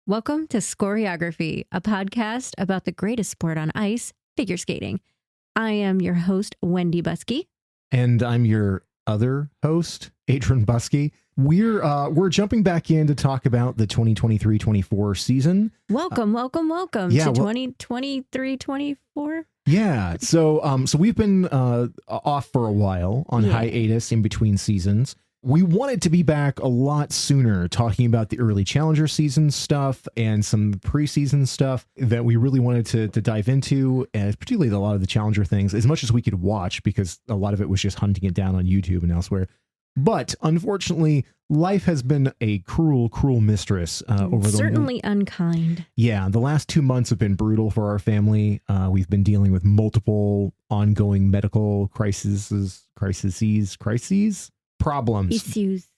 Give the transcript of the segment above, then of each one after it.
Welcome to Scoreography, a podcast about the greatest sport on ice, figure skating. I am your host, Wendy Buskey. And I'm your other host, Adrian Buskey. We're jumping back in to talk about the 2023-24 season. Welcome to 2023-24. Yeah. So we've been off for a while on hiatus in between seasons. We wanted to be back a lot sooner, talking about the early Challenger season stuff and some preseason stuff that we really wanted to dive into, and particularly a lot of the Challenger things, as much as we could watch, because a lot of it was just hunting it down on YouTube and elsewhere. But unfortunately, life has been a cruel, cruel mistress over certainly unkind. Yeah, the last 2 months have been brutal for our family. We've been dealing with multiple ongoing medical crises, problems, issues.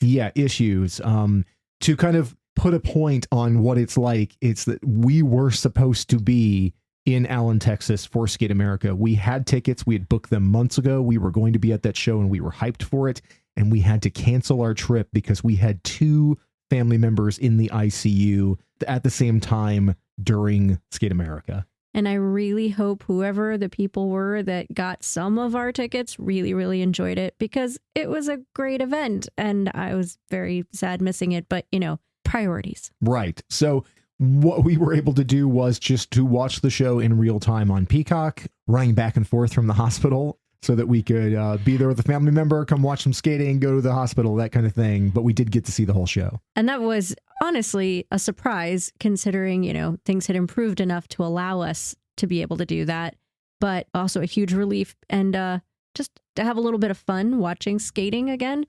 To kind of put a point on what it's like, it's that we were supposed to be in Allen, Texas for Skate America. We had tickets. We had booked them months ago. We were going to be at that show and we were hyped for it. And we had to cancel our trip because we had 2 family members in the ICU at the same time during Skate America. And I really hope whoever the people were that got some of our tickets really, really enjoyed it, because it was a great event and I was very sad missing it. But, priorities. Right. So what we were able to do was just to watch the show in real time on Peacock, running back and forth from the hospital so that we could be there with a family member, come watch some skating, go to the hospital, that kind of thing. But we did get to see the whole show. And that was honestly a surprise, considering, things had improved enough to allow us to be able to do that. But also a huge relief, and just to have a little bit of fun watching skating again.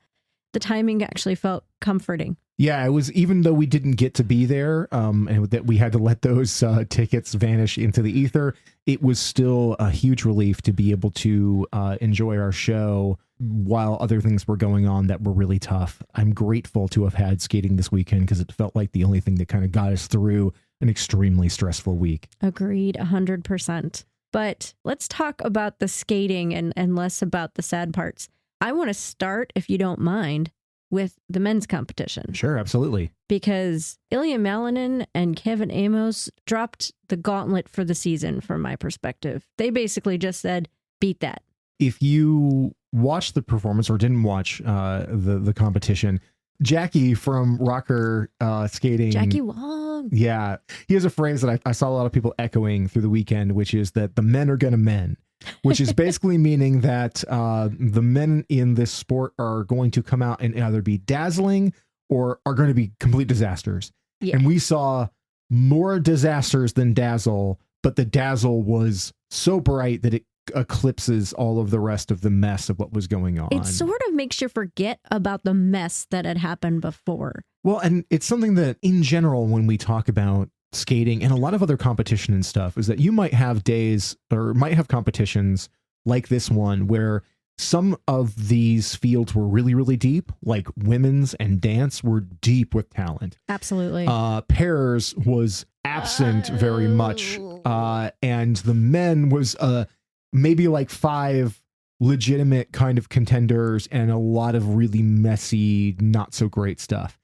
The timing actually felt comforting. Yeah, it was, even though we didn't get to be there and that we had to let those tickets vanish into the ether, it was still a huge relief to be able to enjoy our show while other things were going on that were really tough. I'm grateful to have had skating this weekend because it felt like the only thing that kind of got us through an extremely stressful week. Agreed, 100%. But let's talk about the skating and less about the sad parts. I want to start, if you don't mind, with the men's competition. Sure, absolutely. Because Ilia Malinin and Kevin Aymoz dropped the gauntlet for the season, from my perspective. They basically just said, beat that. If you watched the performance or didn't watch the competition, Jackie from Rocker Skating... Jackie Wong. Yeah. He has a phrase that I saw a lot of people echoing through the weekend, which is that the men are going to men. Which is basically meaning that the men in this sport are going to come out and either be dazzling or are going to be complete disasters. Yeah. And we saw more disasters than dazzle, but the dazzle was so bright that it eclipses all of the rest of the mess of what was going on. It sort of makes you forget about the mess that had happened before. Well, and it's something that in general, when we talk about skating and a lot of other competition and stuff, is that you might have days or might have competitions like this one where some of these fields were really, really deep, like women's and dance were deep with talent. Absolutely. Pairs was absent very much. And the men was maybe like 5 legitimate kind of contenders and a lot of really messy, not so great stuff.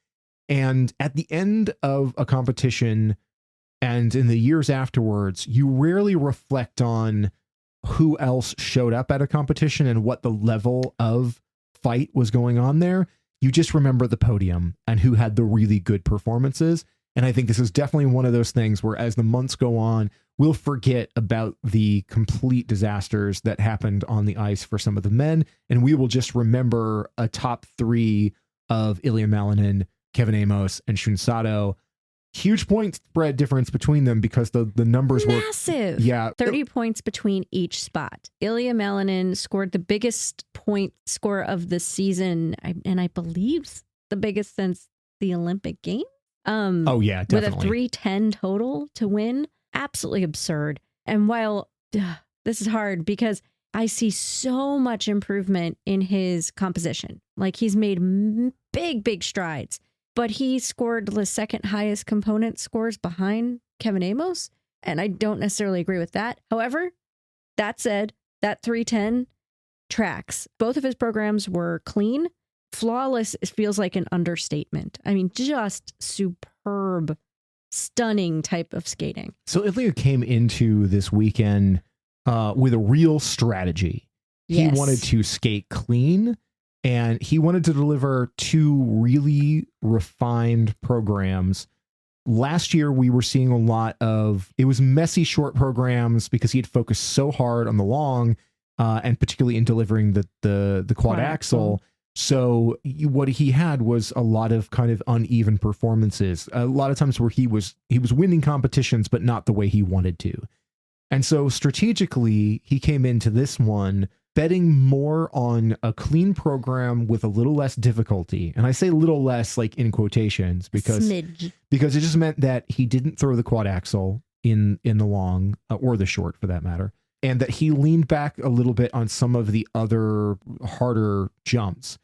And at the end of a competition, and in the years afterwards, you rarely reflect on who else showed up at a competition and what the level of fight was going on there. You just remember the podium and who had the really good performances. And I think this is definitely one of those things where as the months go on, we'll forget about the complete disasters that happened on the ice for some of the men. And we will just remember a top 3 of Ilia Malinin, Kevin Aymoz, and Shun Sato. Huge point spread difference between them because the numbers were massive. Yeah. 30 points between each spot. Ilia Malinin scored the biggest point score of the season, and I believe the biggest since the Olympic Games. Oh yeah, definitely. With a 310 total to win. Absolutely absurd. And while this is hard because I see so much improvement in his composition. Like he's made big strides. But he scored the second highest component scores behind Kevin Aymoz, and I don't necessarily agree with that. However, that said, that 310 tracks. Both of his programs were clean. Flawless feels like an understatement. I mean, just superb stunning type of skating. So Ilia came into this weekend with a real strategy. He wanted to skate clean, and he wanted to deliver two really refined programs. Last year, we were seeing a lot of, it was messy short programs because he had focused so hard on the long, and particularly in delivering the quad axel. So what he had was a lot of kind of uneven performances. A lot of times where he was winning competitions, but not the way he wanted to. And so strategically, he came into this one betting more on a clean program with a little less difficulty. And I say little less like in quotations because it just meant that he didn't throw the quad axel in the long or the short for that matter. And that he leaned back a little bit on some of the other harder jumps.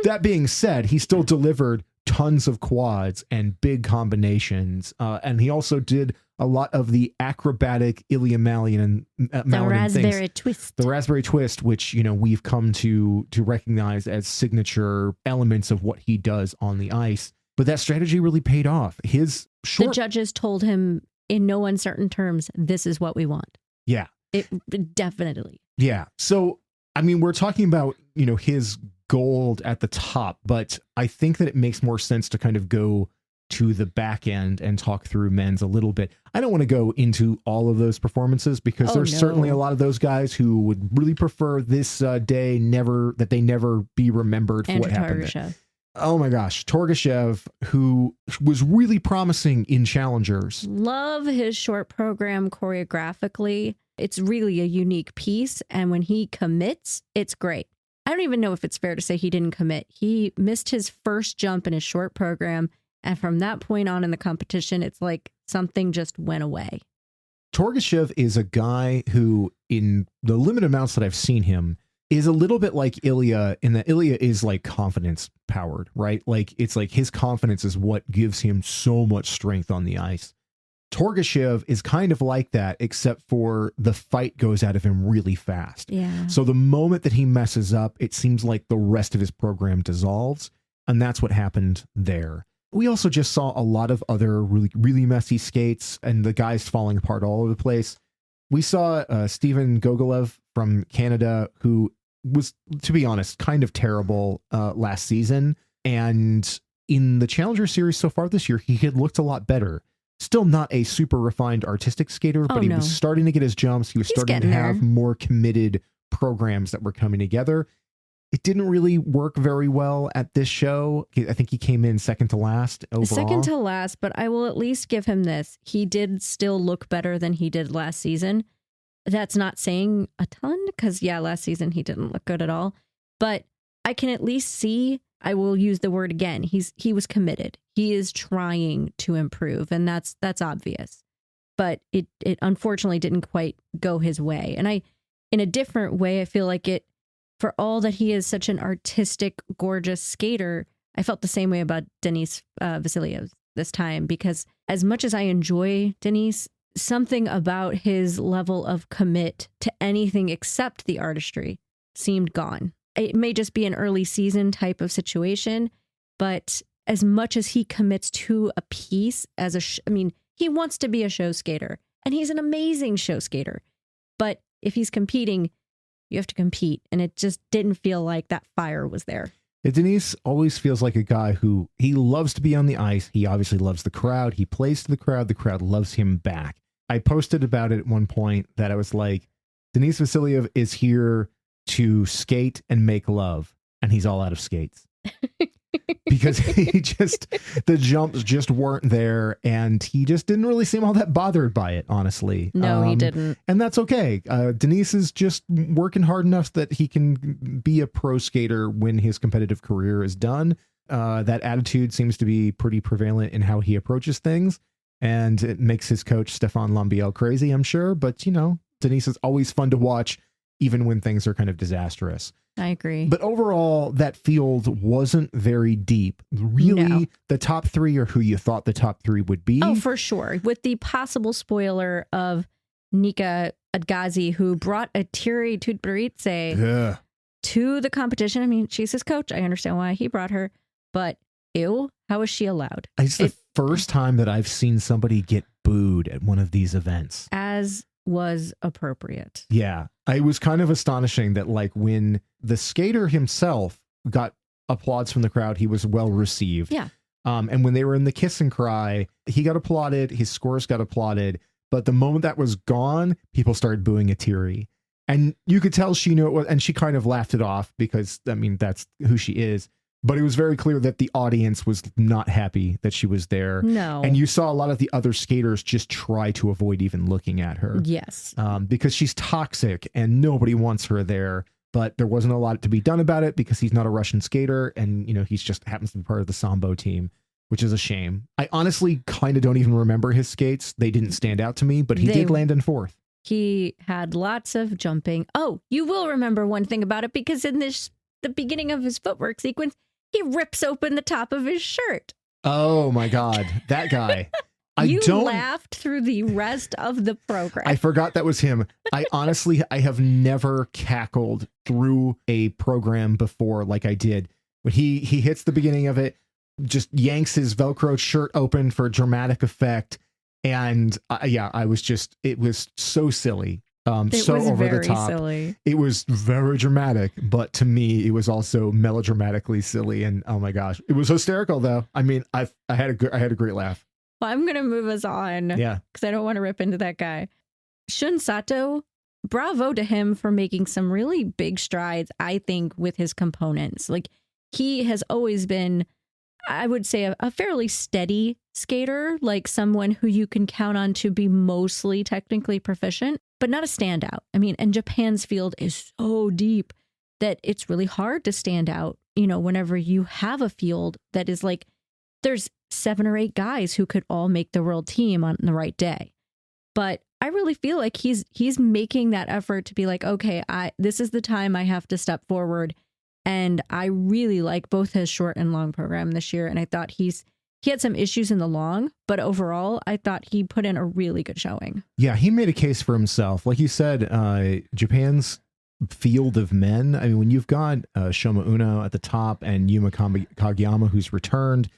That being said, he still delivered tons of quads and big combinations. And he also did a lot of the acrobatic Ilia Malinin raspberry twist. The raspberry twist, which, you know, we've come to recognize as signature elements of what he does on the ice. But that strategy really paid off. The judges told him in no uncertain terms, this is what we want. Yeah. It definitely. Yeah. So, I mean, we're talking about, you know, his gold at the top, but I think that it makes more sense to kind of go to the back end and talk through men's a little bit. I don't want to go into all of those performances because there's certainly a lot of those guys who would really prefer this day that they never be remembered for what happened there. Oh my gosh, Torgashev, who was really promising in challengers. Love his short program choreographically. It's really a unique piece, and when he commits, it's great. I don't even know if it's fair to say he didn't commit. He missed his first jump in his short program, and from that point on in the competition, it's like something just went away. Torgashev is a guy who, in the limited amounts that I've seen him, is a little bit like Ilia in that Ilia is like confidence powered, right? Like it's like his confidence is what gives him so much strength on the ice. Torgashev is kind of like that, except for the fight goes out of him really fast. Yeah. So the moment that he messes up, it seems like the rest of his program dissolves. And that's what happened there. We also just saw a lot of other really, really messy skates and the guys falling apart all over the place. We saw Steven Gogolev from Canada, who was, to be honest, kind of terrible last season. And in the Challenger Series so far this year, he had looked a lot better. Still not a super refined artistic skater, but he was starting to get his jumps. He was starting to have more committed programs that were coming together. It didn't really work very well at this show. I think he came in second to last overall. Second to last, but I will at least give him this. He did still look better than he did last season. That's not saying a ton because, last season he didn't look good at all. But I can at least see, I will use the word again, he was committed. He is trying to improve, and that's obvious. But it unfortunately didn't quite go his way. And in a different way, I feel like it, for all that he is such an artistic, gorgeous skater, I felt the same way about Denis Vasiliev this time, because as much as I enjoy Denis, something about his level of commit to anything except the artistry seemed gone. It may just be an early season type of situation, but as much as he commits to a piece he wants to be a show skater, and he's an amazing show skater. But if he's competing, you have to compete, and it just didn't feel like that fire was there. Denis always feels like a guy who, he loves to be on the ice. He obviously loves the crowd. He plays to the crowd loves him back. I posted about it at one point that I was like, Denis Vasiliev is here to skate and make love, and he's all out of skates. Because the jumps just weren't there, and he just didn't really seem all that bothered by it, honestly. No, he didn't. And that's okay. Denis is just working hard enough that he can be a pro skater when his competitive career is done. That attitude seems to be pretty prevalent in how he approaches things, and it makes his coach, Stefan Lambiel, crazy, I'm sure. But, Denis is always fun to watch, even when things are kind of disastrous. I agree. But overall, that field wasn't very deep. Really, The top three are who you thought the top three would be. Oh, for sure. With the possible spoiler of Nika Adgazi, who brought a Thierry Tutberidze to the competition. I mean, she's his coach. I understand why he brought her. But, How is she allowed? It's the first time that I've seen somebody get booed at one of these events. As was appropriate. Yeah. It was kind of astonishing that like when the skater himself got applause from the crowd, he was well received. Yeah. And when they were in the kiss and cry, he got applauded, his scores got applauded. But the moment that was gone, people started booing Atiri. And you could tell she knew it was, and she kind of laughed it off because, I mean, that's who she is. But it was very clear that the audience was not happy that she was there. No. And you saw a lot of the other skaters just try to avoid even looking at her. Yes. Because she's toxic and nobody wants her there. But there wasn't a lot to be done about it because he's not a Russian skater. And, you know, he's just happens to be part of the Sambo team, which is a shame. I honestly kind of don't even remember his skates. They didn't stand out to me, but he did land in fourth. He had lots of jumping. Oh, you will remember one thing about it because in the beginning of his footwork sequence, he rips open the top of his shirt. Oh my God, that guy. You laughed through the rest of the program. I forgot that was him. I have never cackled through a program before like I did. When he hits the beginning of it, just yanks his Velcro shirt open for dramatic effect. And I was just, it was so silly. It so was over very the top. silly. It was very dramatic, but to me, it was also melodramatically silly. And oh my gosh, it was hysterical though. I mean, I had a great laugh. Well, I'm going to move us on. Yeah. Because I don't want to rip into that guy. Shun Sato, bravo to him for making some really big strides, I think, with his components. Like, he has always been, I would say, a fairly steady skater, like someone who you can count on to be mostly technically proficient, but not a standout. I mean, and Japan's field is so deep that it's really hard to stand out, you know, whenever you have a field that is like, there's 7 or 8 guys who could all make the world team on the right day. But I really feel like he's making that effort to be like, okay, this is the time I have to step forward. And I really like both his short and long program this year. And I thought he had some issues in the long, but overall, I thought he put in a really good showing. Yeah, he made a case for himself. Like you said, Japan's field of men. I mean, when you've got Shoma Uno at the top and Yuma Kageyama, who's returned,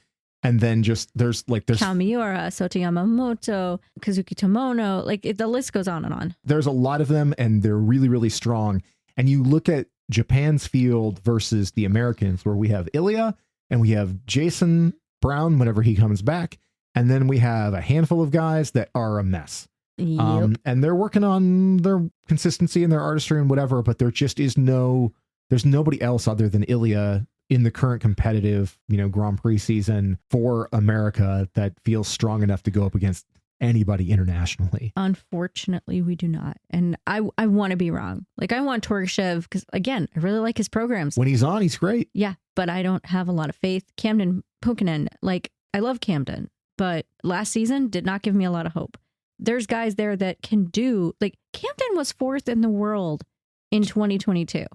and then just there's Kamiura, Sota Yamamoto, Kazuki Tomono, like the list goes on and on. There's a lot of them, and they're really, really strong. And you look at Japan's field versus the Americans, where we have Ilia and we have Jason Brown whenever he comes back, and then we have a handful of guys that are a mess. Yep. And they're working on their consistency and their artistry and whatever, but there's nobody else other than Ilia in the current competitive, Grand Prix season for America that feels strong enough to go up against anybody internationally. Unfortunately, we do not. And I want to be wrong. Like, I want Torgashev because, again, I really like his programs. When he's on, he's great. Yeah, but I don't have a lot of faith. Camden Pokinen, like, I love Camden, but last season did not give me a lot of hope. There's guys there that can do, like, Camden was 4th in the world in 2022.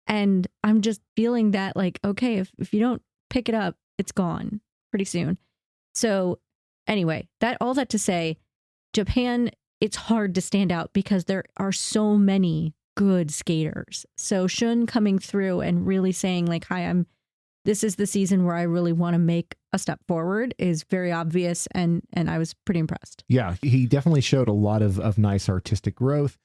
And I'm just feeling that, like, okay, if you don't pick it up, it's gone pretty soon. So anyway, all that to say, Japan, it's hard to stand out because there are so many good skaters. So Shun coming through and really saying, like, hi, this is the season where I really want to make a step forward is very obvious. And I was pretty impressed. Yeah, he definitely showed a lot of nice artistic growth.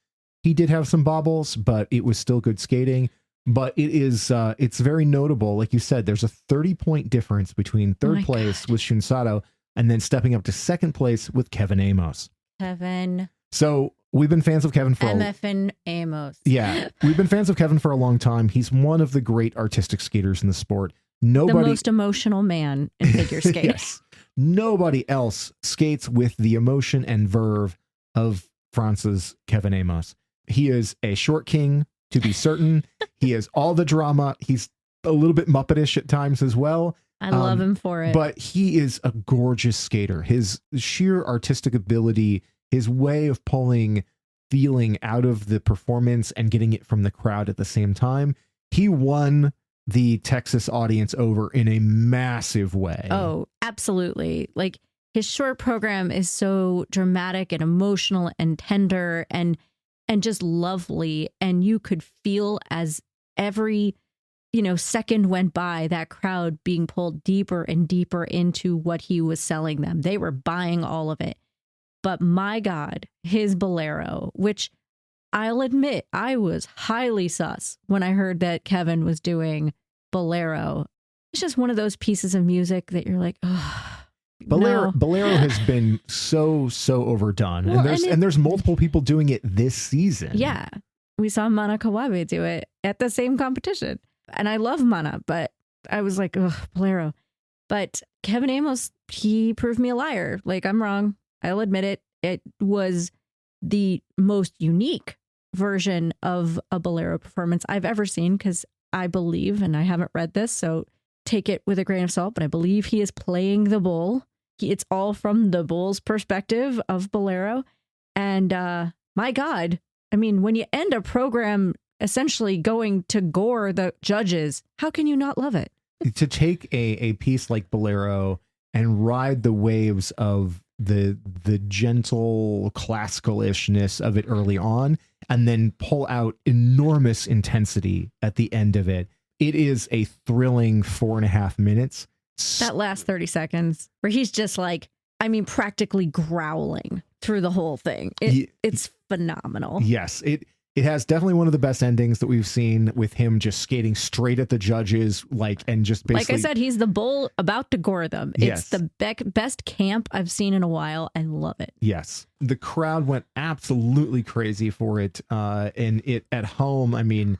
He did have some bobbles, but it was still good skating. But it's very notable. Like you said, there's a 30-point difference between third place with Shun Sato and then stepping up to second place with Kevin Aymoz. Kevin. So we've been fans of Kevin for MFN Aymoz. Yeah, we've been fans of Kevin for a long time. He's one of the great artistic skaters in the sport. The most emotional man in figure skating. Yes. Nobody else skates with the emotion and verve of France's Kevin Aymoz. He is a short king, to be certain. He has all the drama. He's a little bit Muppetish at times as well. I love him for it. But he is a gorgeous skater. His sheer artistic ability, his way of pulling feeling out of the performance and getting it from the crowd at the same time. He won the Texas audience over in a massive way. Oh, absolutely. Like, his short program is so dramatic and emotional and tender and just lovely. And you could feel as every second went by, that crowd being pulled deeper and deeper into what he was selling them. They were buying all of it. But my God, his bolero, which I'll admit I was highly sus when I heard that Kevin was doing bolero. It's just one of those pieces of music that you're like, oh, Bolero no. has been so overdone. Well, and there's multiple people doing it this season. Yeah. We saw Mana Kawabe do it at the same competition. And I love Mana, but I was like, ugh, bolero. But Kevin Aymoz, he proved me a liar. Like, I'm wrong. I'll admit it. It was the most unique version of a bolero performance I've ever seen, because I believe, and I haven't read this, so take it with a grain of salt, but I believe he is playing the bull. It's all from the bull's perspective of bolero. And my God, I mean, when you end a program essentially going to gore the judges, how can you not love it? To take a piece like bolero and ride the waves of the gentle classical-ishness of it early on, and then pull out enormous intensity at the end of it. It is a thrilling 4.5 minutes. That last 30 seconds where he's just like, I mean, practically growling through the whole thing. It's phenomenal. Yes, it has definitely one of the best endings that we've seen, with him just skating straight at the judges, and just basically, like I said, he's the bull about to gore them. Yes. It's the best camp I've seen in a while. I love it. Yes, the crowd went absolutely crazy for it, and it at home. I mean,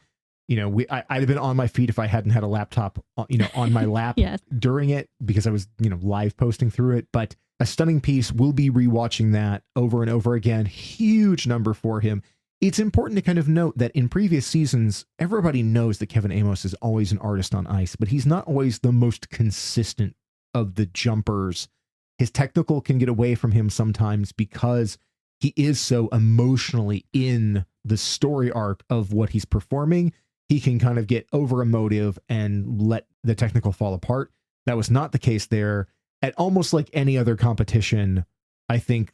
I'd have been on my feet if I hadn't had a laptop, on my lap Yes. during it, because I was, live posting through it. But a stunning piece. We'll be rewatching that over and over again. Huge number for him. It's important to kind of note that in previous seasons, everybody knows that Kevin Aymoz is always an artist on ice, but he's not always the most consistent of the jumpers. His technical can get away from him sometimes because he is so emotionally in the story arc of what he's performing. He can kind of get over emotive and let the technical fall apart. That was not the case there. At almost like any other competition, I think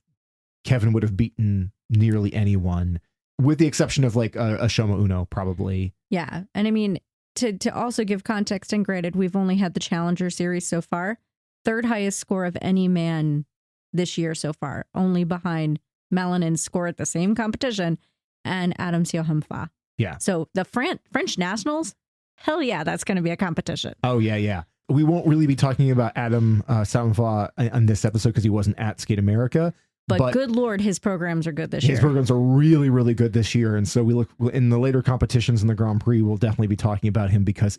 Kevin would have beaten nearly anyone, with the exception of like a Shoma Uno, probably. Yeah. And I mean, to also give context, and granted, we've only had the Challenger Series so far, third highest score of any man this year so far, only behind Malinin's score at the same competition and Adam Siohamfa. Yeah. So the French Nationals, hell yeah, that's going to be a competition. Oh, yeah. We won't really be talking about Adam Siohamfa on this episode because he wasn't at Skate America. But good Lord, his programs are good this year. His programs are really, really good this year. And so we look in the later competitions in the Grand Prix, we'll definitely be talking about him because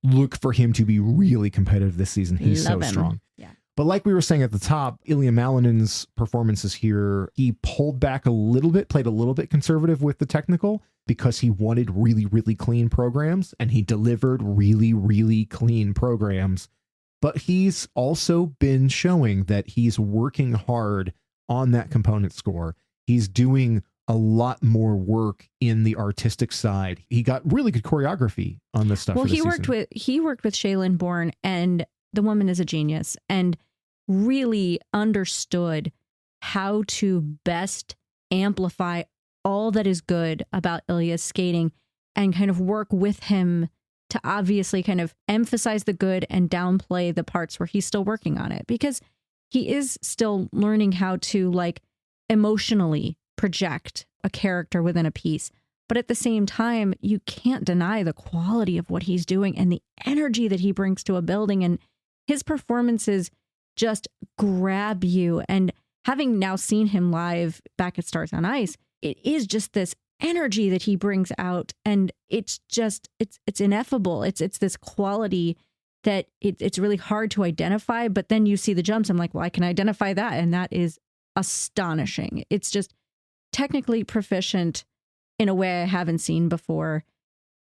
look for him to be really competitive this season. He's so strong. Yeah. But like we were saying at the top, Ilia Malinin's performances here, he pulled back a little bit, played a little bit conservative with the technical because he wanted really, really clean programs, and he delivered really, really clean programs. But he's also been showing that he's working hard on that component score. He's doing a lot more work in the artistic side. He got really good choreography on this stuff. Well, he worked with Shaylin Bourne, and the woman is a genius and really understood how to best amplify all that is good about Ilia's skating and kind of work with him to obviously kind of emphasize the good and downplay the parts where he's still working on it, because he is still learning how to like emotionally project a character within a piece. But at the same time, you can't deny the quality of what he's doing and the energy that he brings to a building. And his performances just grab you. And having now seen him live back at Stars on Ice, it is just this energy that he brings out. And it's just, it's ineffable. It's this quality that it's really hard to identify. But then you see the jumps. I'm like, well, I can identify that. And that is astonishing. It's just technically proficient in a way I haven't seen before.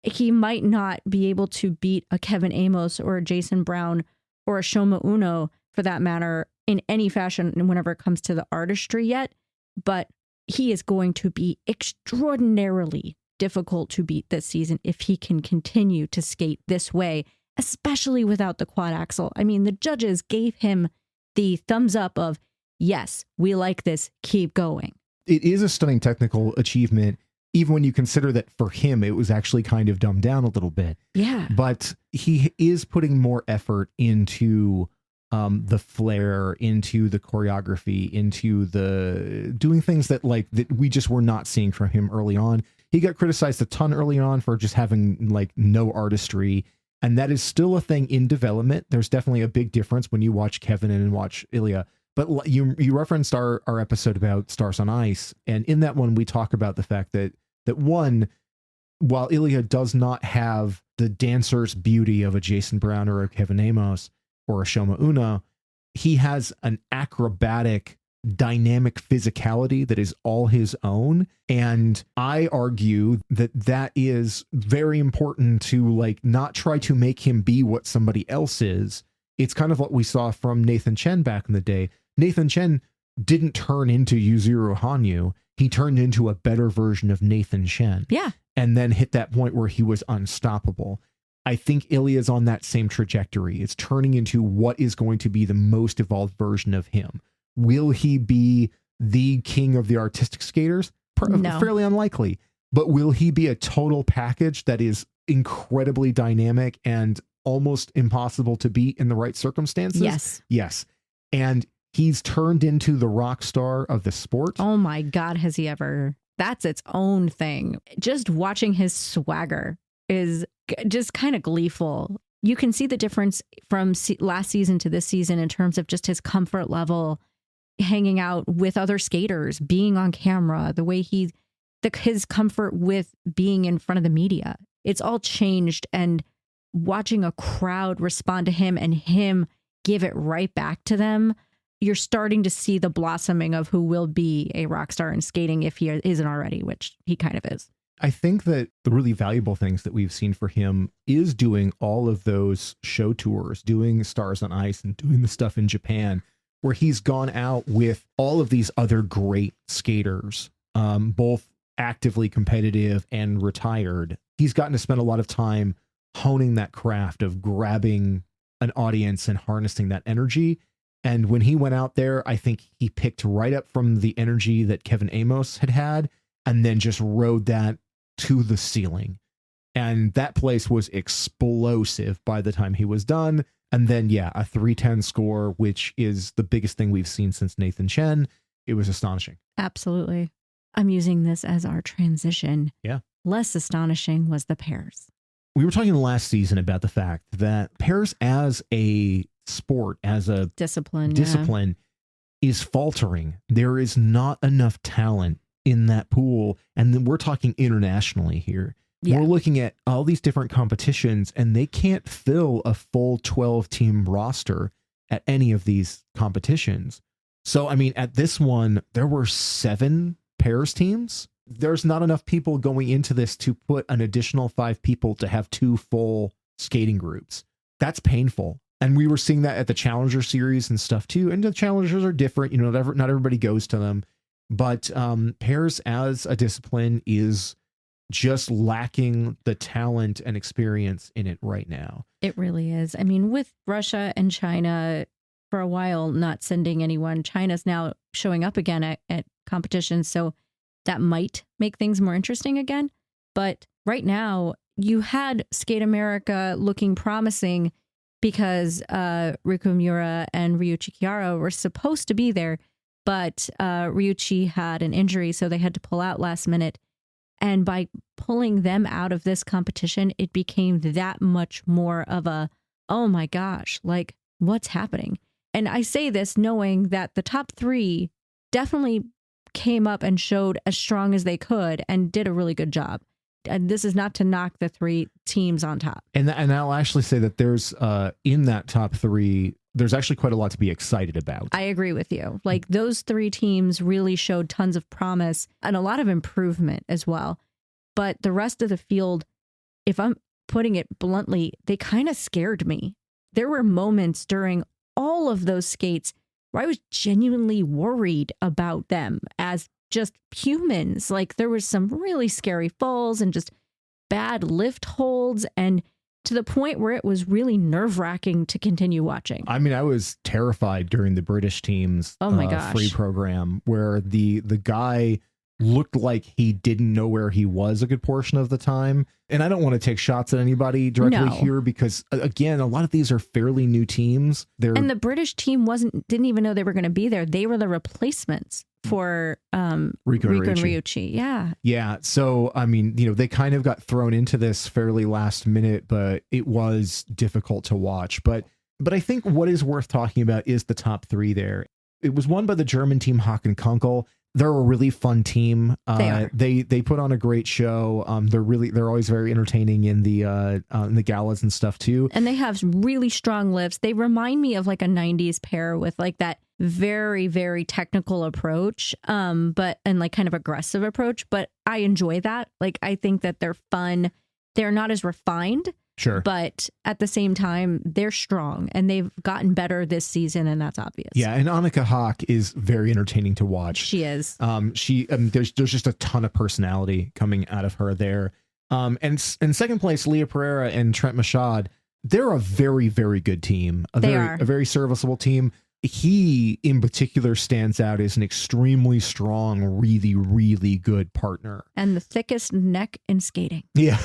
He might not be able to beat a Kevin Aymoz or a Jason Brown or a Shoma Uno, for that matter, in any fashion whenever it comes to the artistry yet, but he is going to be extraordinarily difficult to beat this season if he can continue to skate this way, especially without the quad axle. I mean, the judges gave him the thumbs up of, yes, we like this, keep going. It is a stunning technical achievement. even when you consider that for him, it was actually kind of dumbed down a little bit. Yeah. But he is putting more effort into the flair, into the choreography, into the doing things that we just were not seeing from him early on. He got criticized a ton early on for just having like no artistry. And that is still a thing in development. There's definitely a big difference when you watch Kevin and watch Ilia. But you referenced our episode about Stars on Ice. And in that one, we talk about the fact that one, while Ilia does not have the dancer's beauty of a Jason Brown or a Kevin Aymoz or a Shoma Una, he has an acrobatic, dynamic physicality that is all his own. And I argue that is very important to like not try to make him be what somebody else is. It's kind of what we saw from Nathan Chen back in the day. Nathan Chen didn't turn into Yuzuru Hanyu. He turned into a better version of Nathan Chen. Yeah. And then hit that point where he was unstoppable. I think Ilia's on that same trajectory. It's turning into what is going to be the most evolved version of him. Will he be the king of the artistic skaters? No. Fairly unlikely. But will he be a total package that is incredibly dynamic and almost impossible to beat in the right circumstances? Yes. Yes. And he's turned into the rock star of the sport. Oh my God, has he ever? That's its own thing. Just watching his swagger is just kind of gleeful. You can see the difference from last season to this season in terms of just his comfort level, hanging out with other skaters, being on camera, the way his comfort with being in front of the media. It's all changed, and watching a crowd respond to him and him give it right back to them, you're starting to see the blossoming of who will be a rock star in skating if he isn't already, which he kind of is. I think that the really valuable things that we've seen for him is doing all of those show tours, doing Stars on Ice and doing the stuff in Japan, where he's gone out with all of these other great skaters, both actively competitive and retired. He's gotten to spend a lot of time honing that craft of grabbing an audience and harnessing that energy. And when he went out there, I think he picked right up from the energy that Kevin Aymoz had and then just rode that to the ceiling. And that place was explosive by the time he was done. And then, yeah, a 310 score, which is the biggest thing we've seen since Nathan Chen. It was astonishing. Absolutely. I'm using this as our transition. Yeah. Less astonishing was the pairs. We were talking last season about the fact that pairs as a sport, as a discipline is faltering. There is not enough talent in that pool. And then we're talking internationally here. Yeah. We're looking at all these different competitions and they can't fill a full 12 team roster at any of these competitions. So, I mean, at this one, there were 7 pairs teams. There's not enough people going into this to put an additional 5 people to have 2 full skating groups. That's painful. And we were seeing that at the Challenger series and stuff too. And the Challengers are different. You know, not everybody goes to them. But pairs as a discipline is just lacking the talent and experience in it right now. It really is. I mean, with Russia and China for a while not sending anyone, China's now showing up again at competitions. So that might make things more interesting again. But right now, you had Skate America looking promising because Riku Miura and Ryuichi Chiara were supposed to be there. But Ryuichi had an injury, so they had to pull out last minute. And by pulling them out of this competition, it became that much more of a, oh my gosh, like what's happening? And I say this knowing that the top 3 definitely came up and showed as strong as they could and did a really good job. And this is not to knock the 3 teams on top. And I'll actually say that there's in that top 3, there's actually quite a lot to be excited about. I agree with you. Like those 3 teams really showed tons of promise and a lot of improvement as well. But the rest of the field, if I'm putting it bluntly, they kind of scared me. There were moments during all of those skates where I was genuinely worried about them as just humans. Like there was some really scary falls and just bad lift holds, and to the point where it was really nerve-wracking to continue watching. I mean, I was terrified during the British team's oh my gosh. free program where the guy looked like he didn't know where he was a good portion of the time. And I don't want to take shots at anybody directly here because, again, a lot of these are fairly new teams. And the British team didn't even know they were going to be there. They were the replacements for Rico and Ryuichi. Yeah. Yeah. So, I mean, they kind of got thrown into this fairly last minute, but it was difficult to watch. But I think what is worth talking about is the top three there. It was won by the German team Haken Kunkel. They're a really fun team. They put on a great show. They're always very entertaining in the galas and stuff too. And they have really strong lifts. They remind me of like a 90s pair with like that very, very technical approach, and like kind of aggressive approach. But I enjoy that. Like, I think that they're fun. They're not as refined. Sure. But at the same time, they're strong and they've gotten better this season, and that's obvious. Yeah, and Annika Haak is very entertaining to watch. She is. There's just a ton of personality coming out of her there. And in second place, Leah Pereira and Trent Mashad. They're a very, very good team. A very serviceable team. He, in particular, stands out as an extremely strong, really, really good partner. And the thickest neck in skating. Yeah.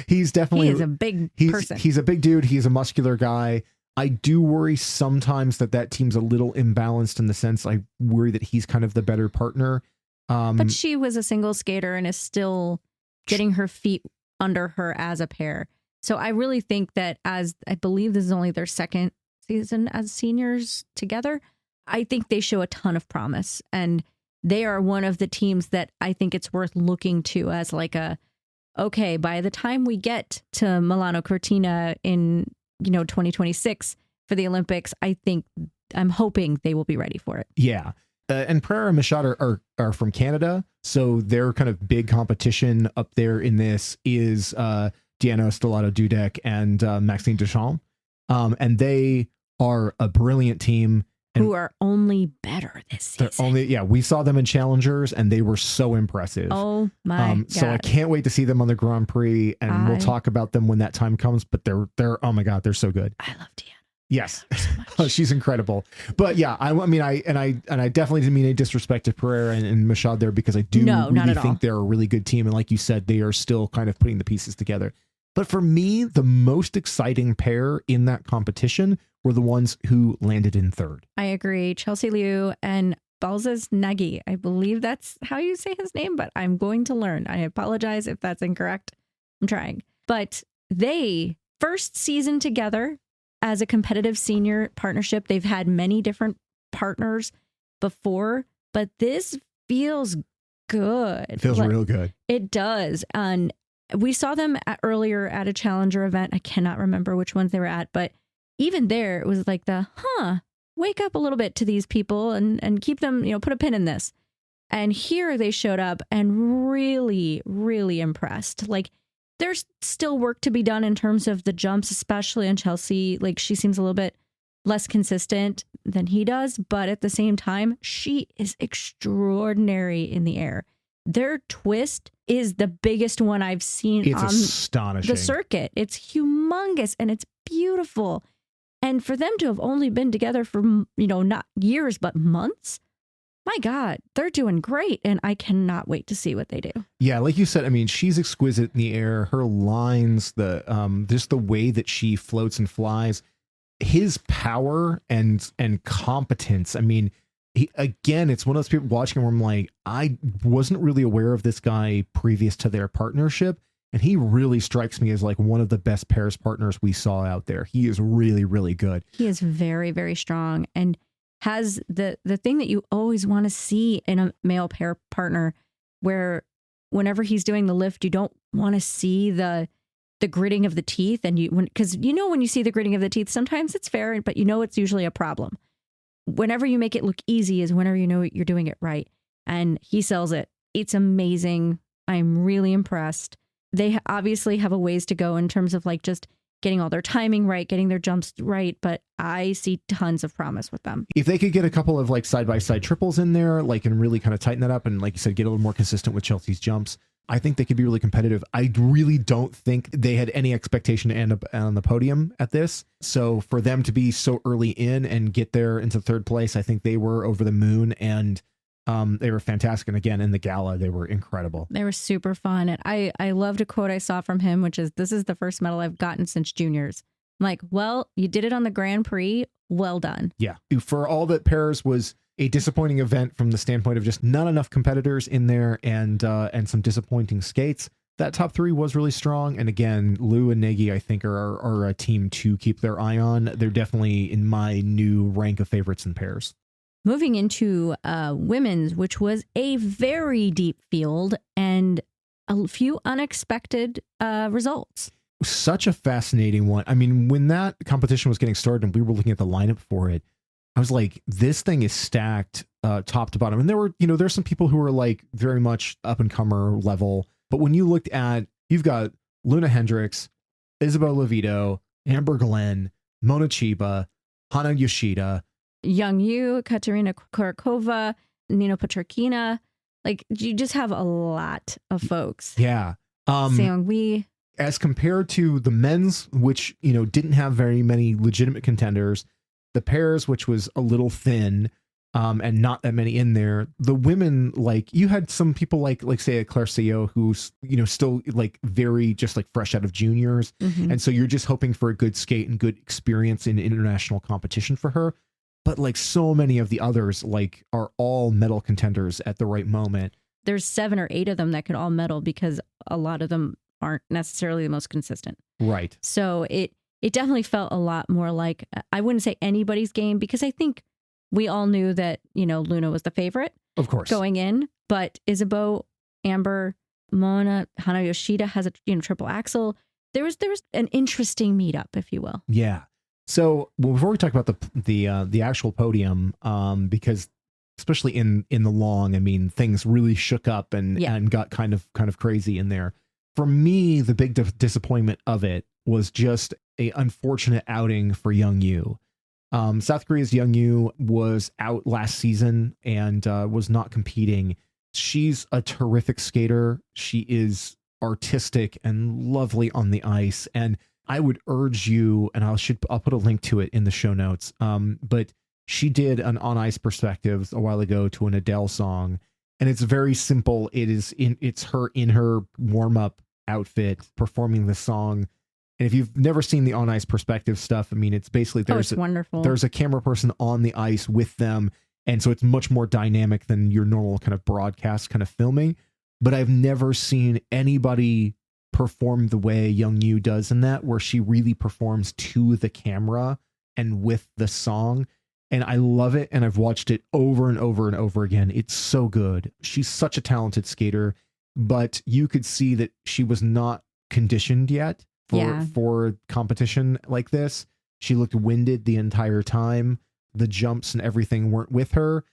He is a big person. He's a big dude. He's a muscular guy. I do worry sometimes that team's a little imbalanced in the sense I worry that he's kind of the better partner. But she was a single skater and is still getting her feet under her as a pair. So I really think that, as I believe this is only their second season as seniors together, I think they show a ton of promise, and they are one of the teams that I think it's worth looking to as like okay, by the time we get to Milano Cortina in 2026 for the Olympics, I'm hoping they will be ready for it. Yeah. And Pereira and Machado are from Canada, so their kind of big competition up there in this is Diana Stellato Dudek and Maxine Deschamps. And they are a brilliant team. Who are only better this season. We saw them in Challengers and they were so impressive. Oh my God. So I can't wait to see them on the Grand Prix, and we'll talk about them when that time comes, but they're oh my God, they're so good. I love Diana. Yes. So she's incredible. But yeah, I definitely didn't mean any disrespect to Pereira and Machad there, because I do really think they're a really good team. And like you said, they are still kind of putting the pieces together. But for me, the most exciting pair in that competition were the ones who landed in third. I agree. Chelsea Liu and Balazs Nagy. I believe that's how you say his name, but I'm going to learn. I apologize if that's incorrect. I'm trying. But they, first season together as a competitive senior partnership. They've had many different partners before, but this feels good. It feels real good. It does. And we saw them earlier at a Challenger event. I cannot remember which ones they were at, but even there, it was like wake up a little bit to these people and keep them, put a pin in this. And here they showed up and really, really impressed. Like, there's still work to be done in terms of the jumps, especially on Chelsea. Like, she seems a little bit less consistent than he does, but at the same time, she is extraordinary in the air. Their twist is the biggest one I've seen on astonishing. The circuit. It's humongous and it's beautiful. And for them to have only been together for, not years, but months, my God, they're doing great. And I cannot wait to see what they do. Yeah, like you said, I mean, she's exquisite in the air. Her lines, just the way that she floats and flies, his power and competence. I mean, it's one of those people watching where I'm like, I wasn't really aware of this guy previous to their partnership. And he really strikes me as like one of the best pairs partners we saw out there. He is really, really good. He is very, very strong and has the thing that you always want to see in a male pair partner, where whenever he's doing the lift, you don't want to see the gritting of the teeth. And because when you see the gritting of the teeth, sometimes it's fair, but it's usually a problem. Whenever you make it look easy is whenever you're doing it right. And he sells it. It's amazing. I'm really impressed. They obviously have a ways to go in terms of like just getting all their timing right, getting their jumps right. But I see tons of promise with them. If they could get a couple of like side-by-side triples in there, like, and really kind of tighten that up. And like you said, get a little more consistent with Chelsea's jumps, I think they could be really competitive. I really don't think they had any expectation to end up on the podium at this. So for them to be so early in and get there into third place, I think they were over the moon. And They were fantastic. And again, in the gala, they were incredible. They were super fun. And I loved a quote I saw from him, which is, "This is the first medal I've gotten since juniors." I'm like, well, you did it on the Grand Prix. Well done. Yeah. For all that, Paris was a disappointing event from the standpoint of just not enough competitors in there and some disappointing skates. That top three was really strong. And again, Liu and Nagy, I think, are a team to keep their eye on. They're definitely in my new rank of favorites in pairs. Moving into women's, which was a very deep field and a few unexpected results. Such a fascinating one. I mean, when that competition was getting started and we were looking at the lineup for it, I was like, this thing is stacked top to bottom. And there were, there's some people who are like very much up and comer level. But when you looked at, you've got Loena Hendrickx, Isabel Levito, Amber Glenn, Mona Chiba, Hana Yoshida, Young Yu, Katerina Kurakova, Niina Petrokina. Like, you just have a lot of folks. Yeah. Seong Wee. As compared to the men's, which, didn't have very many legitimate contenders, the pairs, which was a little thin, and not that many in there. The women, like, you had some people like say a Claire Seo, who's, still like very just like fresh out of juniors. Mm-hmm. And so you're just hoping for a good skate and good experience in international competition for her. But like so many of the others, like, are all medal contenders at the right moment. There's 7 or 8 of them that could all medal because a lot of them aren't necessarily the most consistent. Right. So it definitely felt a lot more like, I wouldn't say anybody's game, because I think we all knew that, Luna was the favorite. Of course. Going in. But Isabeau, Amber, Mona, Hana Yoshida has a triple axel. There was an interesting meetup, if you will. Yeah. So before we talk about the actual podium, because especially in the long, I mean, things really shook up and got kind of crazy in there. For me, the big disappointment of it was just a unfortunate outing for Young Yu. South Korea's Young Yu was out last season and was not competing. She's a terrific skater. She is artistic and lovely on the ice. And I would urge you, and I'll put a link to it in the show notes. But she did an on ice perspective a while ago to an Adele song, and it's very simple. It's her in her warm up outfit performing the song. And if you've never seen the on ice perspective stuff, I mean, it's basically wonderful. There's a camera person on the ice with them, and so it's much more dynamic than your normal kind of broadcast kind of filming. But I've never seen anybody perform the way Young Yu does in that, where she really performs to the camera and with the song. And I love it, and I've watched it over and over and over again. It's so good. She's such a talented skater, but you could see that she was not conditioned yet for competition like this. She looked winded the entire time. The jumps and everything weren't with her.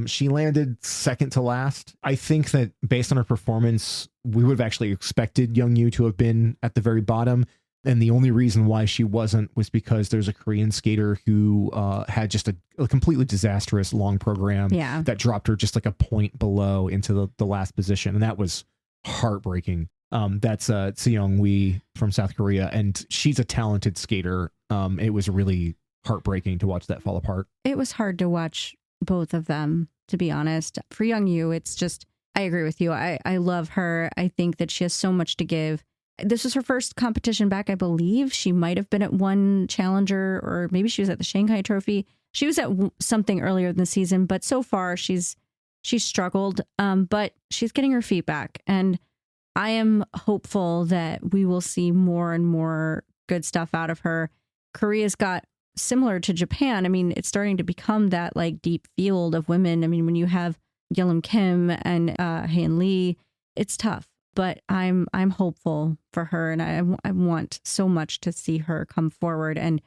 She landed second to last. I think that based on her performance, we would have actually expected Young Yu to have been at the very bottom. And the only reason why she wasn't was because there's a Korean skater who had just a completely disastrous long program that dropped her just like a point below into the last position. And that was heartbreaking. That's Seong Wee from South Korea, and she's a talented skater. It was really heartbreaking to watch that fall apart. It was hard to watch both of them, to be honest. For Young Yu, it's just, I agree with you. I love her. I think that she has so much to give. This was her first competition back, I believe. She might have been at one challenger, or maybe she was at the Shanghai Trophy. She was at something earlier in the season, but so far she's struggled. But she's getting her feet back, and I am hopeful that we will see more and more good stuff out of her. Korea's got, similar to Japan, I mean, it's starting to become that like deep field of women. I mean, when you have Yelim Kim and Haein Lee, it's tough. But I'm hopeful for her, and I want so much to see her come forward and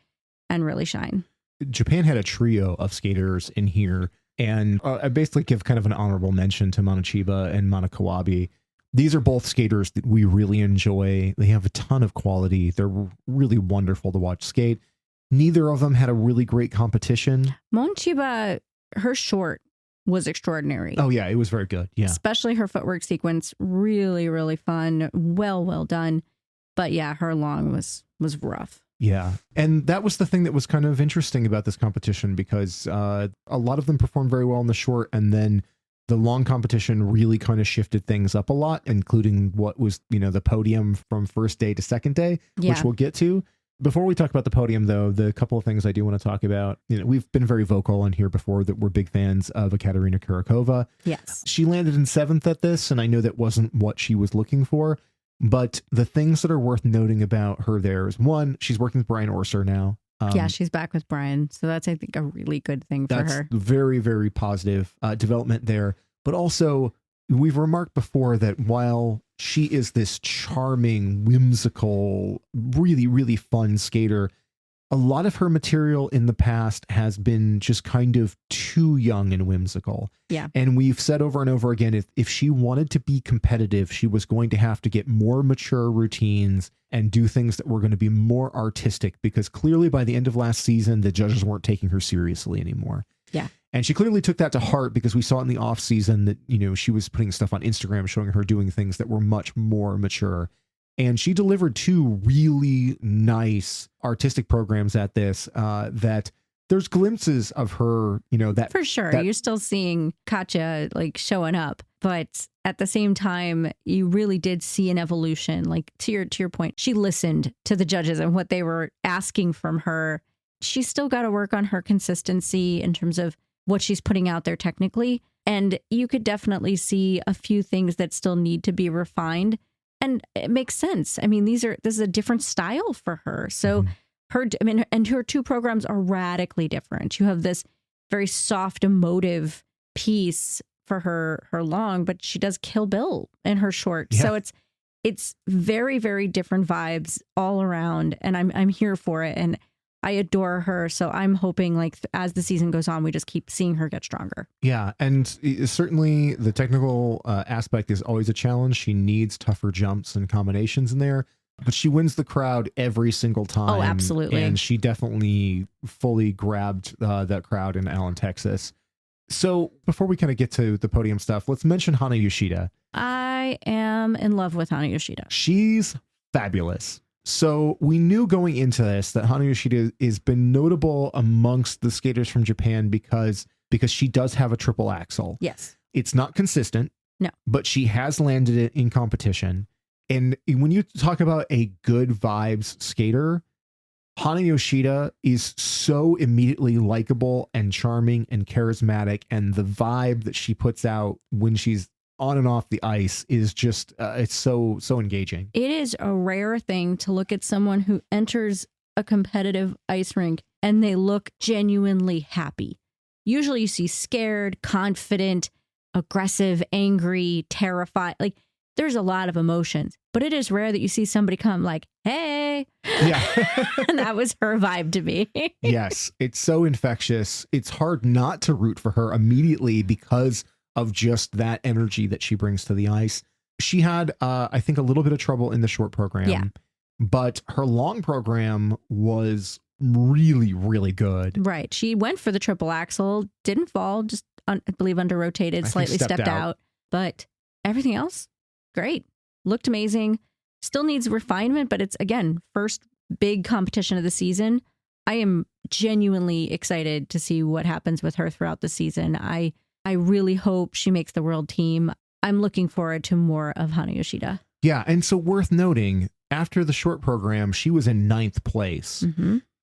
really shine. Japan had a trio of skaters in here, and I basically give kind of an honorable mention to Mona Chiba and Mana Kawabe. These are both skaters that we really enjoy. They have a ton of quality. They're really wonderful to watch skate. Neither of them had a really great competition. Mona Chiba, her short was extraordinary. Oh yeah, it was very good. Yeah, especially her footwork sequence, really, really fun. Well done. But yeah, her long was rough. Yeah, and that was the thing that was kind of interesting about this competition, because a lot of them performed very well in the short, and then The long competition really kind of shifted things up a lot, including what was, the podium from first day to second day, which we'll get to. Before we talk about the podium, though, the couple of things I do want to talk about, we've been very vocal on here before that we're big fans of Ekaterina Kurakova. Yes. She landed in 7th at this, and I know that wasn't what she was looking for, but the things that are worth noting about her there is, one, she's working with Brian Orser now. She's back with Brian. So that's, I think, a really good thing for her. That's very, very positive development there. But also, we've remarked before that while she is this charming, whimsical, really, really fun skater, a lot of her material in the past has been just kind of too young and whimsical. Yeah. And we've said over and over again, if she wanted to be competitive, she was going to have to get more mature routines and do things that were going to be more artistic, because clearly by the end of last season, the judges weren't taking her seriously anymore. Yeah. And she clearly took that to heart, because we saw in the off season that, she was putting stuff on Instagram showing her doing things that were much more mature. And she delivered 2 really nice artistic programs at this, that there's glimpses of her, that for sure. You're still seeing Katja showing up, but at the same time, you really did see an evolution. Like to your point, she listened to the judges and what they were asking from her. She's still got to work on her consistency in terms of what she's putting out there technically. And you could definitely see a few things that still need to be refined. And it makes sense. I mean, this is a different style for her. So and her 2 programs are radically different. You have this very soft, emotive piece for her long, but she does Kill Bill in her short. Yeah. So it's very, very different vibes all around. And I'm here for it. And I adore her. So I'm hoping as the season goes on, we just keep seeing her get stronger. Yeah. And certainly the technical aspect is always a challenge. She needs tougher jumps and combinations in there, but she wins the crowd every single time. Oh, absolutely. And she definitely fully grabbed that crowd in Allen, Texas. So before we kind of get to the podium stuff, let's mention Hana Yoshida. I am in love with Hana Yoshida. She's fabulous. So we knew going into this that Hana Yoshida has been notable amongst the skaters from Japan because she does have a triple axel. Yes. It's not consistent. No. But she has landed it in competition. And when you talk about a good vibes skater, Hana Yoshida is so immediately likable and charming and charismatic. And the vibe that she puts out when she's on and off the ice is just, it's so engaging. It is a rare thing to look at someone who enters a competitive ice rink and they look genuinely happy. Usually you see scared, confident, aggressive, angry, terrified. There's a lot of emotions, but it is rare that you see somebody come hey. Yeah. And that was her vibe to me. Yes. It's so infectious. It's hard not to root for her immediately because of just that energy that she brings to the ice. She had, I think, a little bit of trouble in the short program, but her long program was really, really good. Right. She went for the triple axel, didn't fall, just, I believe, under rotated, slightly stepped out. But everything else, great. Looked amazing. Still needs refinement, but it's, again, first big competition of the season. I am genuinely excited to see what happens with her throughout the season. I really hope she makes the world team. I'm looking forward to more of Hana Yoshida. Yeah. And so worth noting, after the short program, she was in 9th place,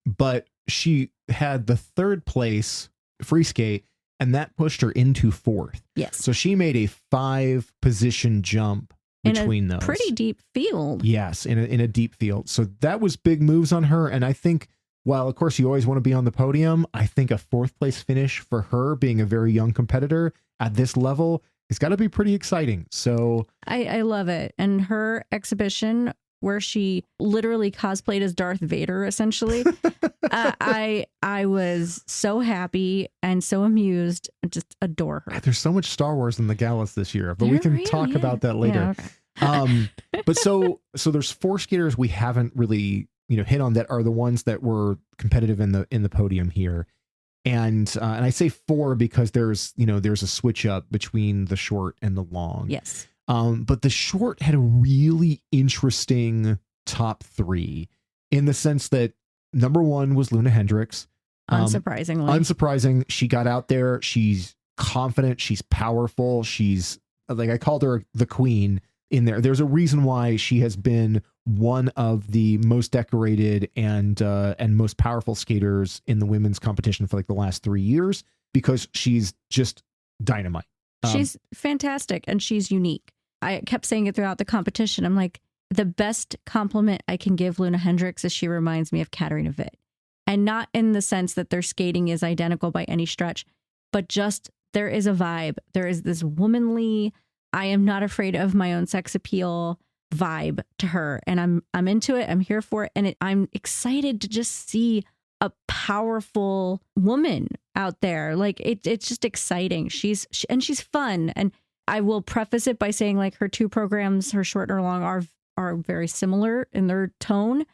but she had the 3rd place free skate, and that pushed her into 4th. Yes. So she made a 5-position jump between those. Pretty deep field. Yes. In a deep field. So that was big moves on her. And I think, while, of course, you always want to be on the podium, I think a 4th place finish for her, being a very young competitor at this level, has got to be pretty exciting. So I love it. And her exhibition, where she literally cosplayed as Darth Vader, essentially, I was so happy and so amused. I just adore her. There's so much Star Wars in the galas this year, but we can talk about that later. Yeah, okay. But so there's 4 skaters we haven't really hit on that are the ones that were competitive in the podium here. And I say 4 because there's a switch up between the short and the long. Yes. But the short had a really interesting top 3 in the sense that number 1 was Loena Hendrickx. Unsurprisingly. Unsurprising. She got out there. She's confident. She's powerful. She's like, I called her the queen in there. There's a reason why she has been one of the most decorated and most powerful skaters in the women's competition for like the last 3 years, because she's just dynamite. She's fantastic and she's unique. I kept saying it throughout the competition. I'm like, the best compliment I can give Loena Hendrickx is she reminds me of Katarina Witt. And not in the sense that their skating is identical by any stretch, but just there is a vibe. There is this womanly, I am not afraid of my own sex appeal vibe to her. And I'm into it. I'm here for it. And I'm excited to just see a powerful woman out there. Like it's just exciting. She's fun. And I will preface it by saying like her two programs, her short and her long, are very similar in their tone,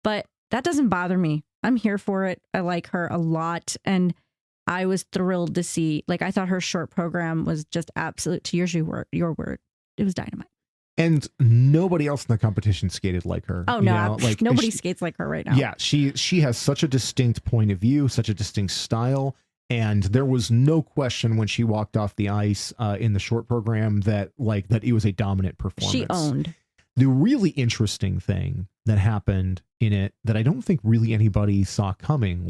but that doesn't bother me. I'm here for it. I like her a lot. And I was thrilled to see, like, I thought her short program was just absolute, to use your word, it was dynamite. And nobody else in the competition skated like her. Oh, no. Like, nobody skates like her right now. Yeah, she has such a distinct point of view, such a distinct style. And there was no question when she walked off the ice in the short program that it was a dominant performance. She owned. The really interesting thing that happened in it that I don't think really anybody saw coming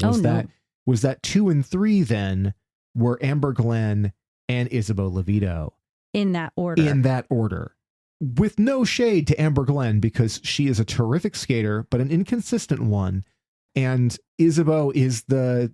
was that 2 and 3 then were Amber Glenn and Isabeau Levito. In that order. With no shade to Amber Glenn, because she is a terrific skater, but an inconsistent one. And Isabeau is the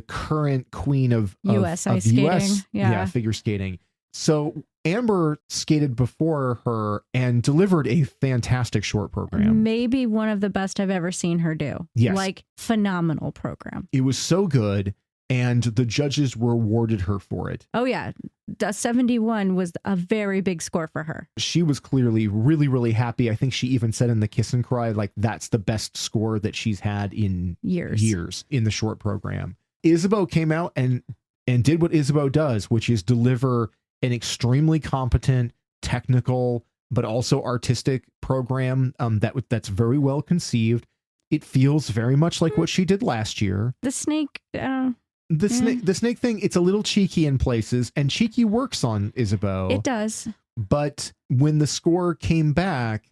current queen of USA skating. US figure skating. So Amber skated before her and delivered a fantastic short program. Maybe one of the best I've ever seen her do. Yes. Like, phenomenal program. It was so good, and the judges rewarded her for it. Oh, yeah. The 71 was a very big score for her. She was clearly really, really happy. I think she even said in the kiss and cry, like, that's the best score that she's had in years in the short program. Isabeau came out and did what Isabeau does, which is deliver an extremely competent, technical, but also artistic program that's very well conceived. It feels very much like what she did last year. The snake, the snake thing, it's a little cheeky in places, and cheeky works on Isabeau. It does. But when the score came back,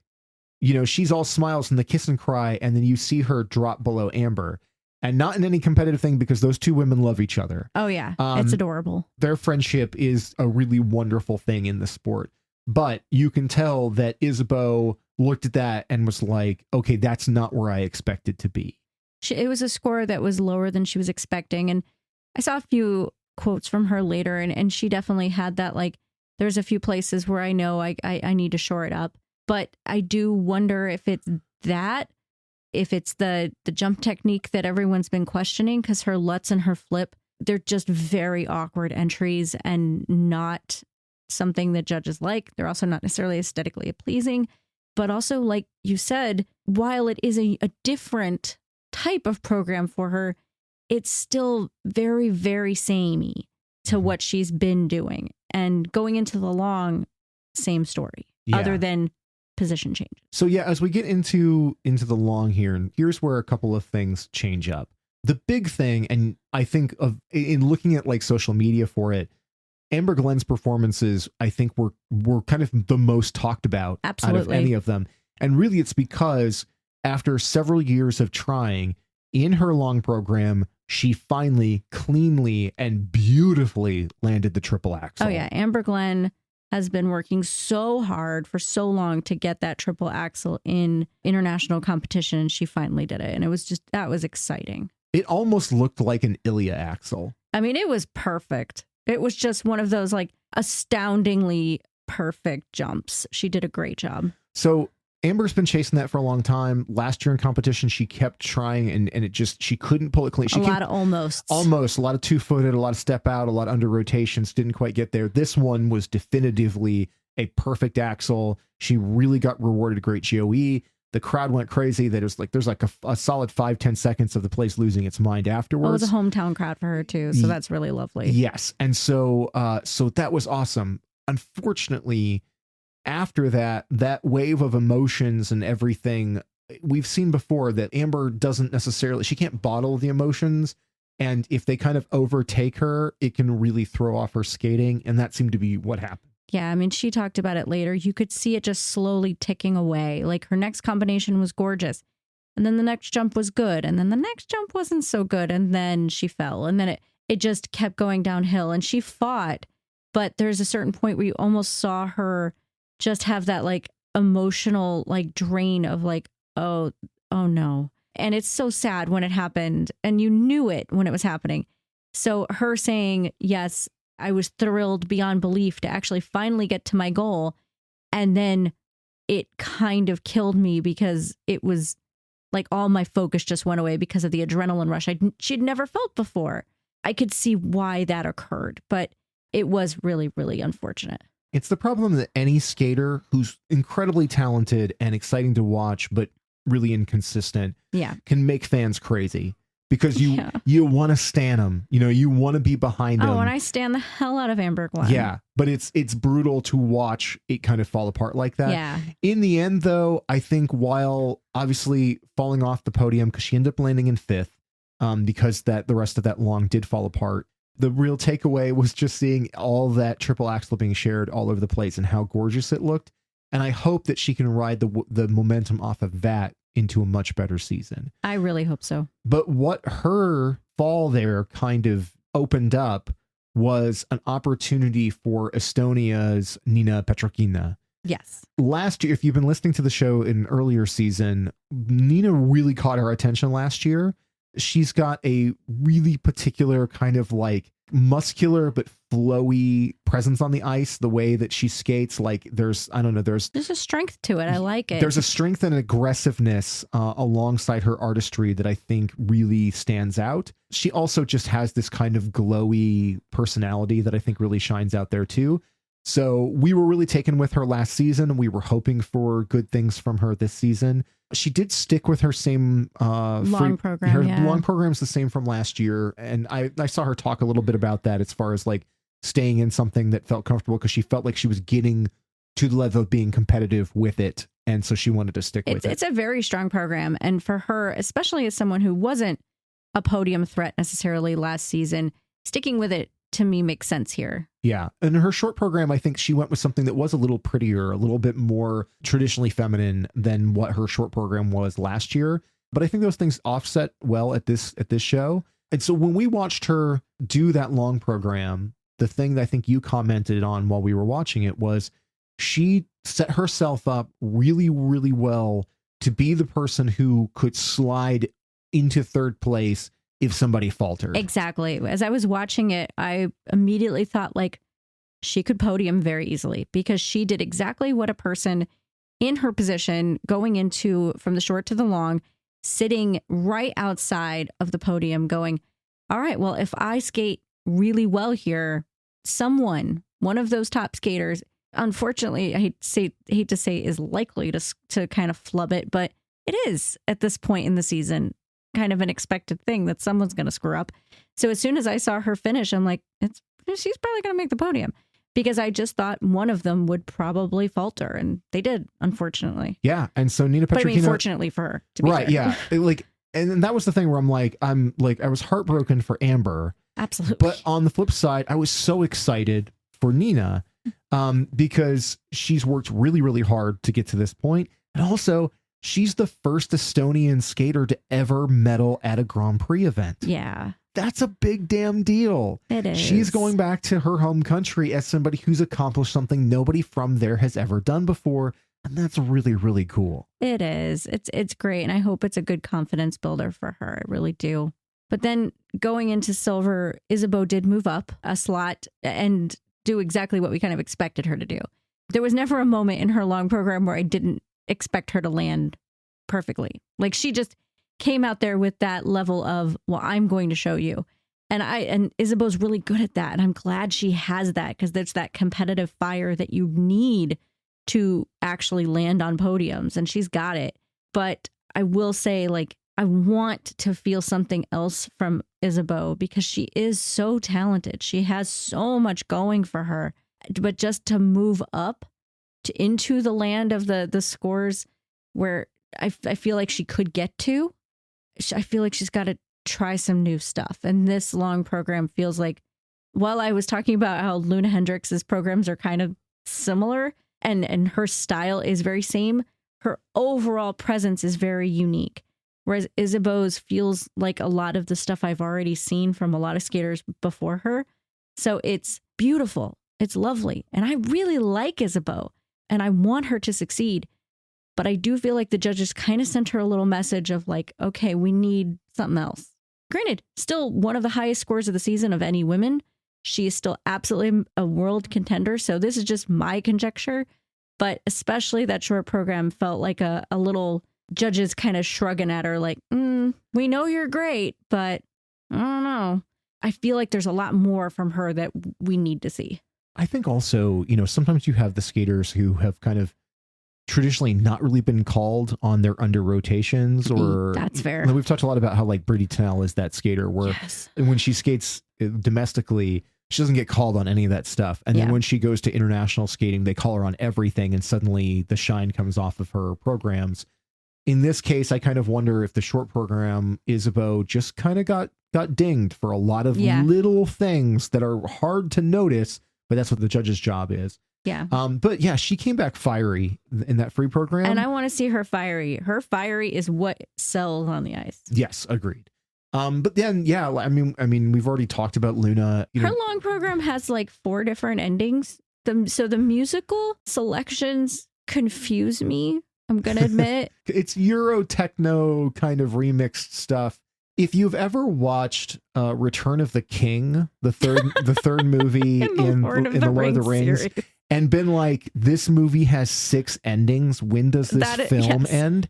she's all smiles in the kiss and cry, and then you see her drop below Amber. And not in any competitive thing, because those two women love each other. Oh, yeah. It's adorable. Their friendship is a really wonderful thing in the sport. But you can tell that Isabeau looked at that and was like, okay, that's not where I expected to be. It was a score that was lower than she was expecting. And I saw a few quotes from her later, and she definitely had that, like, there's a few places where I know I need to shore it up. But I do wonder if it's that. If it's the jump technique that everyone's been questioning, because her Lutz and her flip, they're just very awkward entries and not something that judges like. They're also not necessarily aesthetically pleasing, but also, like you said, while it is a different type of program for her, it's still very, very samey to what she's been doing. And going into the long, same story, other than position change. So yeah, as we get into the long here, and here's where a couple of things change up. The big thing, and I think in looking at like social media for it, Amber Glenn's performances, I think were kind of the most talked about out of any of them. And really it's because after several years of trying, in her long program, she finally cleanly and beautifully landed the triple axel. Oh yeah, Amber Glenn has been working so hard for so long to get that triple axel in international competition, and she finally did it. And that was exciting. It almost looked like an Ilia axel. I mean, it was perfect. It was just one of those like astoundingly perfect jumps. She did a great job. So Amber's been chasing that for a long time. Last year in competition, she kept trying and she couldn't pull it clean. A lot of almost, a lot of 2-footed, a lot of step out, a lot of under rotations, didn't quite get there. This one was definitively a perfect axel. She really got rewarded a great GOE. The crowd went crazy. That it was like, there's like a solid 5-10 seconds of the place losing its mind afterwards. Well, it was a hometown crowd for her too. So that's really lovely. Yes. And so that was awesome. Unfortunately, after that wave of emotions and everything, we've seen before that Amber doesn't necessarily, she can't bottle the emotions. And if they kind of overtake her, it can really throw off her skating. And that seemed to be what happened. Yeah, I mean, she talked about it later. You could see it just slowly ticking away. Like her next combination was gorgeous. And then the next jump was good. And then the next jump wasn't so good. And then she fell. And then it just kept going downhill. And she fought. But there's a certain point where you almost saw her just have that like emotional like drain of like, oh no. And it's so sad when it happened. And you knew it when it was happening. So her saying, yes, I was thrilled beyond belief to actually finally get to my goal. And then it kind of killed me because it was like all my focus just went away because of the adrenaline rush she'd never felt before. I could see why that occurred, but it was really, really unfortunate. It's the problem that any skater who's incredibly talented and exciting to watch, but really inconsistent, can make fans crazy. Because you want to stan them, you want to be behind them. Oh, and I stan the hell out of Amber Glenn. Yeah, but it's brutal to watch it kind of fall apart like that. Yeah. In the end, though, I think while obviously falling off the podium because she ended up landing in 5th, because the rest of that long did fall apart. The real takeaway was just seeing all that triple axel being shared all over the place and how gorgeous it looked. And I hope that she can ride the momentum off of that into a much better season. I really hope so. But what her fall there kind of opened up was an opportunity for Estonia's Niina Petrokina. Yes. Last year, if you've been listening to the show in an earlier season, Niina really caught our attention last year. She's got a really particular kind of like muscular but flowy presence on the ice. The way that she skates, like there's a strength to it. I like it. There's a strength and aggressiveness alongside her artistry that I think really stands out. She also just has this kind of glowy personality that I think really shines out there too. So we were really taken with her last season. We were hoping for good things from her this season. She did stick with her same long program. Her long program's the same from last year. And I saw her talk a little bit about that as far as like staying in something that felt comfortable because she felt like she was getting to the level of being competitive with it. And so she wanted to stick with it. It's a very strong program. And for her, especially as someone who wasn't a podium threat necessarily last season, sticking with it to me makes sense here. Yeah. And her short program, I think she went with something that was a little prettier, a little bit more traditionally feminine than what her short program was last year. But I think those things offset well at this show. And so when we watched her do that long program, the thing that I think you commented on while we were watching it was she set herself up really, really well to be the person who could slide into third place if somebody faltered. Exactly. As I was watching it, I immediately thought like she could podium very easily because she did exactly what a person in her position going into from the short to the long, sitting right outside of the podium going, all right, well, if I skate really well here, one of those top skaters, unfortunately, I hate to say is likely to kind of flub it, but it is at this point in the season kind of an expected thing that someone's going to screw up. So as soon as I saw her finish, I'm like, she's probably going to make the podium because I just thought one of them would probably falter, and they did, unfortunately. Yeah, and so Niina Petrokina. But I mean, fortunately for her, to be right? Fair. Yeah, and that was the thing where I was heartbroken for Amber. Absolutely. But on the flip side, I was so excited for Niina because she's worked really, really hard to get to this point, and also she's the first Estonian skater to ever medal at a Grand Prix event. Yeah. That's a big damn deal. It is. She's going back to her home country as somebody who's accomplished something nobody from there has ever done before. And that's really, really cool. It is. It's great. And I hope it's a good confidence builder for her. I really do. But then going into silver, Isabeau did move up a slot and do exactly what we kind of expected her to do. There was never a moment in her long program where I didn't expect her to land perfectly. Like she just came out there with that level of, well, I'm going to show you. And Isabeau's really good at that. And I'm glad she has that because there's that competitive fire that you need to actually land on podiums. And she's got it. But I will say, like, I want to feel something else from Isabeau because she is so talented. She has so much going for her. But just to move up into the land of the scores where I feel like she could get to, I feel like she's got to try some new stuff. And this long program feels like, while I was talking about how Loena Hendrickx's programs are kind of similar and her style is very same, her overall presence is very unique. Whereas Isabeau's feels like a lot of the stuff I've already seen from a lot of skaters before her. So it's beautiful. It's lovely. And I really like Isabeau and I want her to succeed. But I do feel like the judges kind of sent her a little message of like, okay, we need something else. Granted, still one of the highest scores of the season of any women. She is still absolutely a world contender. So this is just my conjecture. But especially that short program felt like a little judges kind of shrugging at her like, we know you're great, but I don't know. I feel like there's a lot more from her that we need to see. I think also, sometimes you have the skaters who have kind of traditionally not really been called on their under rotations, or that's fair. We've talked a lot about how like Bridie Tennell is that skater where when she skates domestically, she doesn't get called on any of that stuff. And then when she goes to international skating, they call her on everything. And suddenly the shine comes off of her programs. In this case, I kind of wonder if the short program, Isabeau just kind of got dinged for a lot of little things that are hard to notice, but that's what the judge's job is. Yeah. But yeah, she came back fiery in that free program. And I want to see her fiery. Her fiery is what sells on the ice. Yes, agreed. But then, I mean, we've already talked about Loena. Her long program has like 4 different endings. So the musical selections confuse me, I'm going to admit. It's Euro techno kind of remixed stuff. If you've ever watched Return of the King, the third movie in the Lord of the Rings, series, and been like, this movie has 6 endings, when does this film end?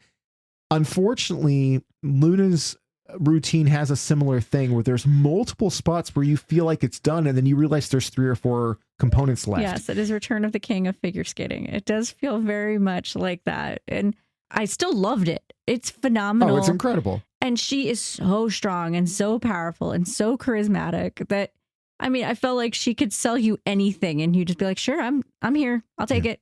Unfortunately, Luna's routine has a similar thing where there's multiple spots where you feel like it's done and then you realize there's 3 or 4 components left. Yes, it is Return of the King of figure skating. It does feel very much like that. And I still loved it. It's phenomenal. Oh, it's incredible. And she is so strong and so powerful and so charismatic that, I mean, I felt like she could sell you anything and you'd just be like, sure, I'm here. I'll take it.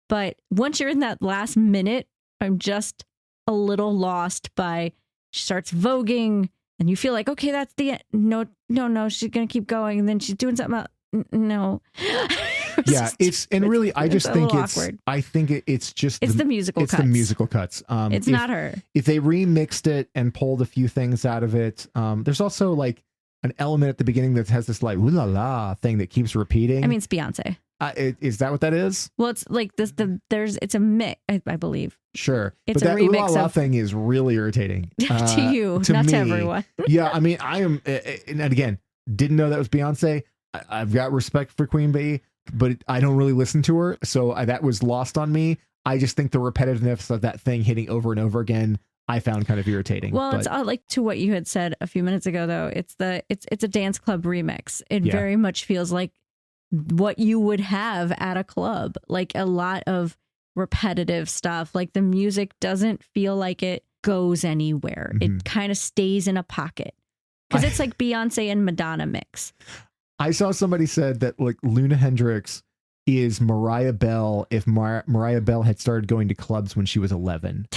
But once you're in that last minute, I'm just a little lost by, she starts voguing and you feel like, okay, that's the end. No, she's going to keep going. And then she's doing something else. No. Yeah, it's really, I just think it's awkward. I think it's just the musical cuts. It's the musical cuts. It's not her. If they remixed it and pulled a few things out of it, there's also like an element at the beginning that has this like ooh la la thing that keeps repeating. I mean, it's Beyonce. Is that what that is? Well, it's like this. It's a mix, I believe. Sure, it's but a that remix ooh la la of thing is really irritating to you, not to everyone. Yeah, I mean, I am, and again, didn't know that was Beyonce. I've got respect for Queen Bee, but I don't really listen to her, so that was lost on me. I just think the repetitiveness of that thing hitting over and over again, I found kind of irritating. Well, it's like to what you had said a few minutes ago, though. It's a dance club remix. It very much feels like what you would have at a club, like a lot of repetitive stuff. Like the music doesn't feel like it goes anywhere. Mm-hmm. It kind of stays in a pocket because it's like Beyonce and Madonna mix. I saw somebody said that like Loena Hendrickx is Mariah Bell if Mariah Bell had started going to clubs when she was 11.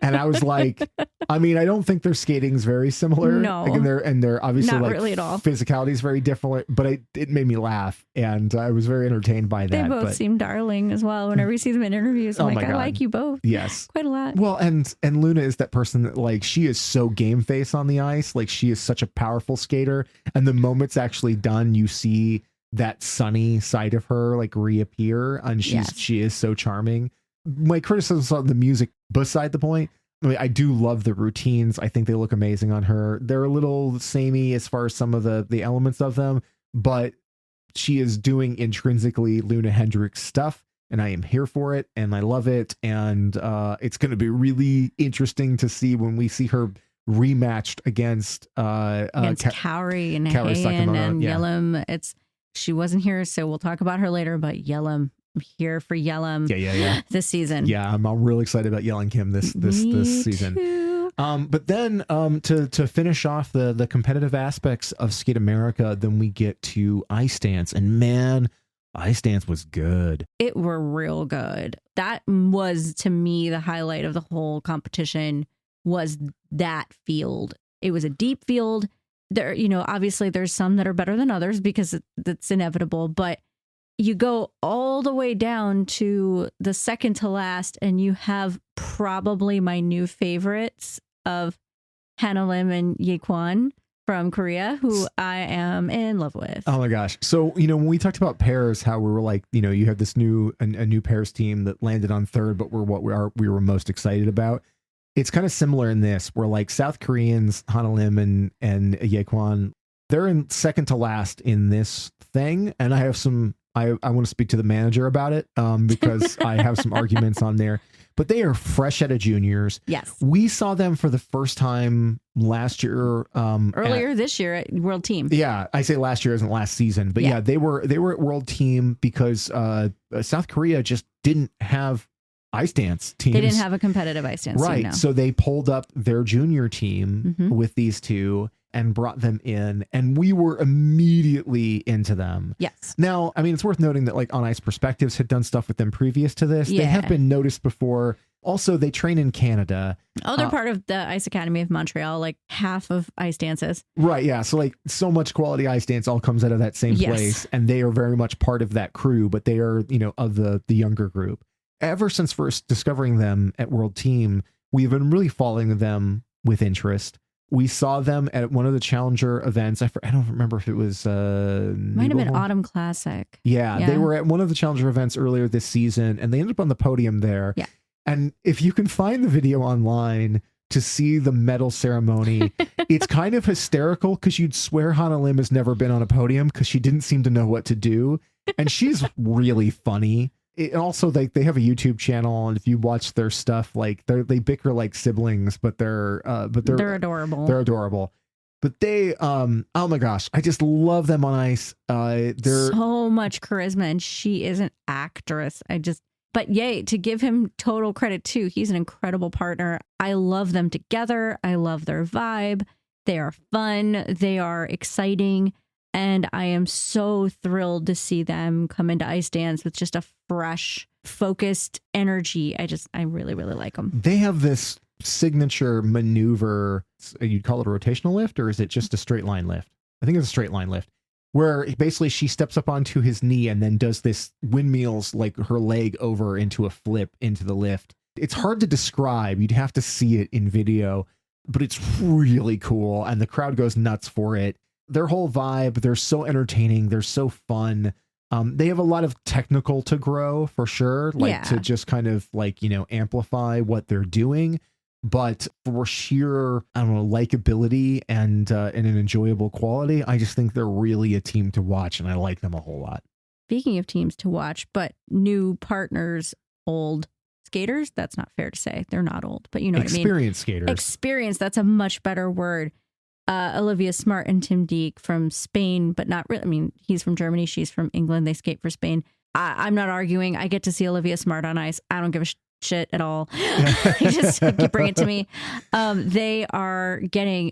And I was like, I mean, I don't think their skating's very similar. No. Like, and they're obviously not like really at all. Physicality is very different, but it made me laugh and I was very entertained by that. They both seem darling as well. Whenever you see them in interviews, I'm like, I like you both. Yes. Quite a lot. Well, and Loena is that person that like, she is so game face on the ice. Like she is such a powerful skater. And the moment's actually done, you see that sunny side of her like reappear and she is so charming. My criticisms on the music beside the point. I mean, I do love the routines. I think they look amazing on her. They're a little samey as far as some of the elements of them, but she is doing intrinsically Loena Hendrickx stuff, and I am here for it, and I love it. And it's going to be really interesting to see when we see her rematched against Kaori and Heian and Yellem. She wasn't here, so we'll talk about her later. But Yellem. I'm here for Yellem this season. Yeah, I'm really excited about Yellen Kim this season. Too. But then to finish off the competitive aspects of Skate America, then we get to ice dance. And man, ice dance was good. It were real good. That was, to me, the highlight of the whole competition was that field. It was a deep field. There, obviously there's some that are better than others because that's inevitable, but you go all the way down to the second to last, and you have probably my new favorites of Hannah Lim and Ye Kwon from Korea, who I am in love with. Oh my gosh. So, when we talked about pairs, how we were like, you have this a new pairs team that landed on third, but we were most excited about. It's kind of similar in this, where like South Koreans, Hannah Lim and Ye Kwon, they're in second to last in this thing. And I have I want to speak to the manager about it because I have some arguments on there. But they are fresh out of juniors. Yes. We saw them for the first time last year. Earlier this year at World Team. Yeah, I say last year isn't last season, but yeah, they were at World Team because South Korea just didn't have ice dance teams. They didn't have a competitive ice dance team. Right. No. So they pulled up their junior team with these two and brought them in, and we were immediately into them. Yes. Now, I mean, it's worth noting that like On Ice Perspectives had done stuff with them previous to this. Yeah. They have been noticed before. Also, they train in Canada. Oh, they're part of the Ice Academy of Montreal, like half of ice dances. Right, yeah. So like so much quality ice dance all comes out of that same place, and they are very much part of that crew, but they are, of the younger group. Ever since first discovering them at World Team, we've been really following them with interest. We saw them at one of the Challenger events. I don't remember if it was might have been Autumn Classic. Yeah, they were at one of the Challenger events earlier this season, and they ended up on the podium there. Yeah. And if you can find the video online to see the medal ceremony, it's kind of hysterical because you'd swear Hannah Lim has never been on a podium because she didn't seem to know what to do. And she's really funny. It also, like, they have a YouTube channel, and if you watch their stuff, like they bicker like siblings, but they're adorable. They're adorable. But they, oh my gosh, I just love them on ice. They're so much charisma, and she is an actress. But yay, to give him total credit too, he's an incredible partner. I love them together. I love their vibe. They are fun. They are exciting. And I am so thrilled to see them come into ice dance with just a fresh, focused energy. I really, really like them. They have this signature maneuver. You'd call it a rotational lift, or is it just a straight line lift? I think it's a straight line lift, where basically she steps up onto his knee and then does this windmills like her leg over into a flip into the lift. It's hard to describe. You'd have to see it in video, but it's really cool. And the crowd goes nuts for it. Their whole vibe, they're so entertaining. They're so fun. They have a lot of technical to grow for sure, to just kind of amplify what they're doing. But for sheer, likability and an enjoyable quality, I just think they're really a team to watch, and I like them a whole lot. Speaking of teams to watch, but new partners, old skaters, that's not fair to say. They're not old, but you know what I mean. Experienced skaters. Experience, that's a much better word. Olivia Smart and Tim Deek from Spain, but not really. I mean, he's from Germany. She's from England. They skate for Spain. I'm not arguing. I get to see Olivia Smart on ice. I don't give a shit at all. You just bring it to me. They are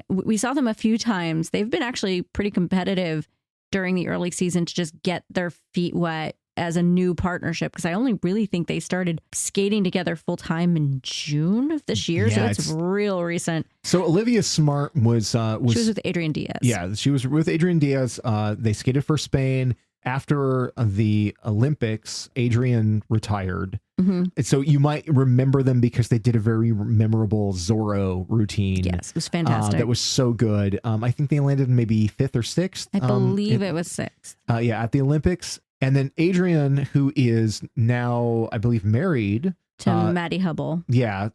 we saw them a few times. They've been actually pretty competitive during the early season to just get their feet wet as a new partnership, because I only really think they started skating together full time in June of this year. So it's real recent. So Olivia Smart was she was with Adrian Diaz. Yeah, she was with Adrian Diaz. They skated for Spain. After the Olympics, Adrian retired. Mm-hmm. And so you might remember them because they did a very memorable Zorro routine. Yes, it was fantastic. That was so good. I think they landed maybe 5th or 6th. I believe it was 6th. At the Olympics. And then Adrian, who is now, I believe, married to Maddie Hubble. Yeah,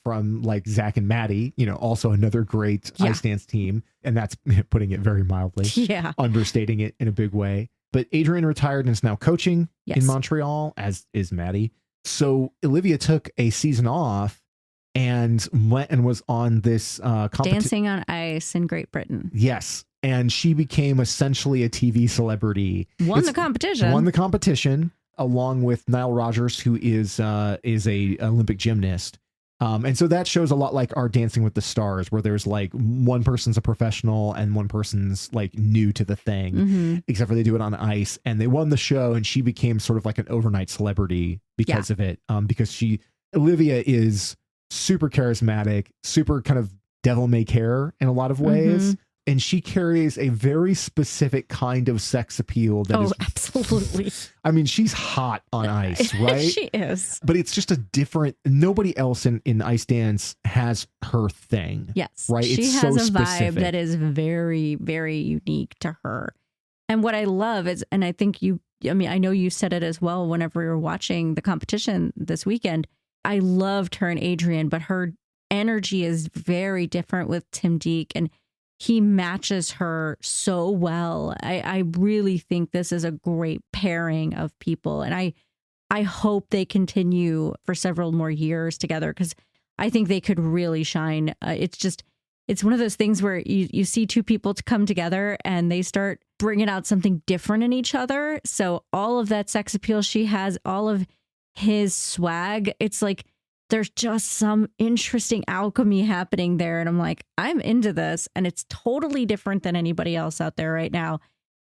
from like Zach and Maddie, also another great ice dance team. And that's putting it very mildly. Yeah. Understating it in a big way. But Adrian retired and is now coaching in Montreal, as is Maddie. So Olivia took a season off and went and was on this Dancing on Ice in Great Britain. Yes. And she became essentially a TV celebrity. Won the competition along with Nile Rodgers, who is a Olympic gymnast. And so that shows a lot like our Dancing with the Stars, where there's like one person's a professional and one person's like new to the thing, except for they do it on ice. And they won the show, and she became sort of like an overnight celebrity because of it. Because Olivia is super charismatic, super kind of devil may care in a lot of ways. And she carries a very specific kind of sex appeal that is absolutely. I mean, she's hot on ice, right? She is. But it's just a different, nobody else in ice dance has her thing. Yes. Right? She it's has so a specific. vibe that is very, very unique to her. And what I love is, and I think I know you said it as well whenever we were watching the competition this weekend. I loved her and Adrian, but her energy is very different with Tim Deek, and he matches her so well. I really think this is a great pairing of people, and I hope they continue for several more years together, because I think they could really shine. It's one of those things where you see two people to come together and they start bringing out something different in each other. So all of that sex appeal she has, all of his swag, it's like there's just some interesting alchemy happening there. And I'm like, I'm into this. And it's totally different than anybody else out there right now.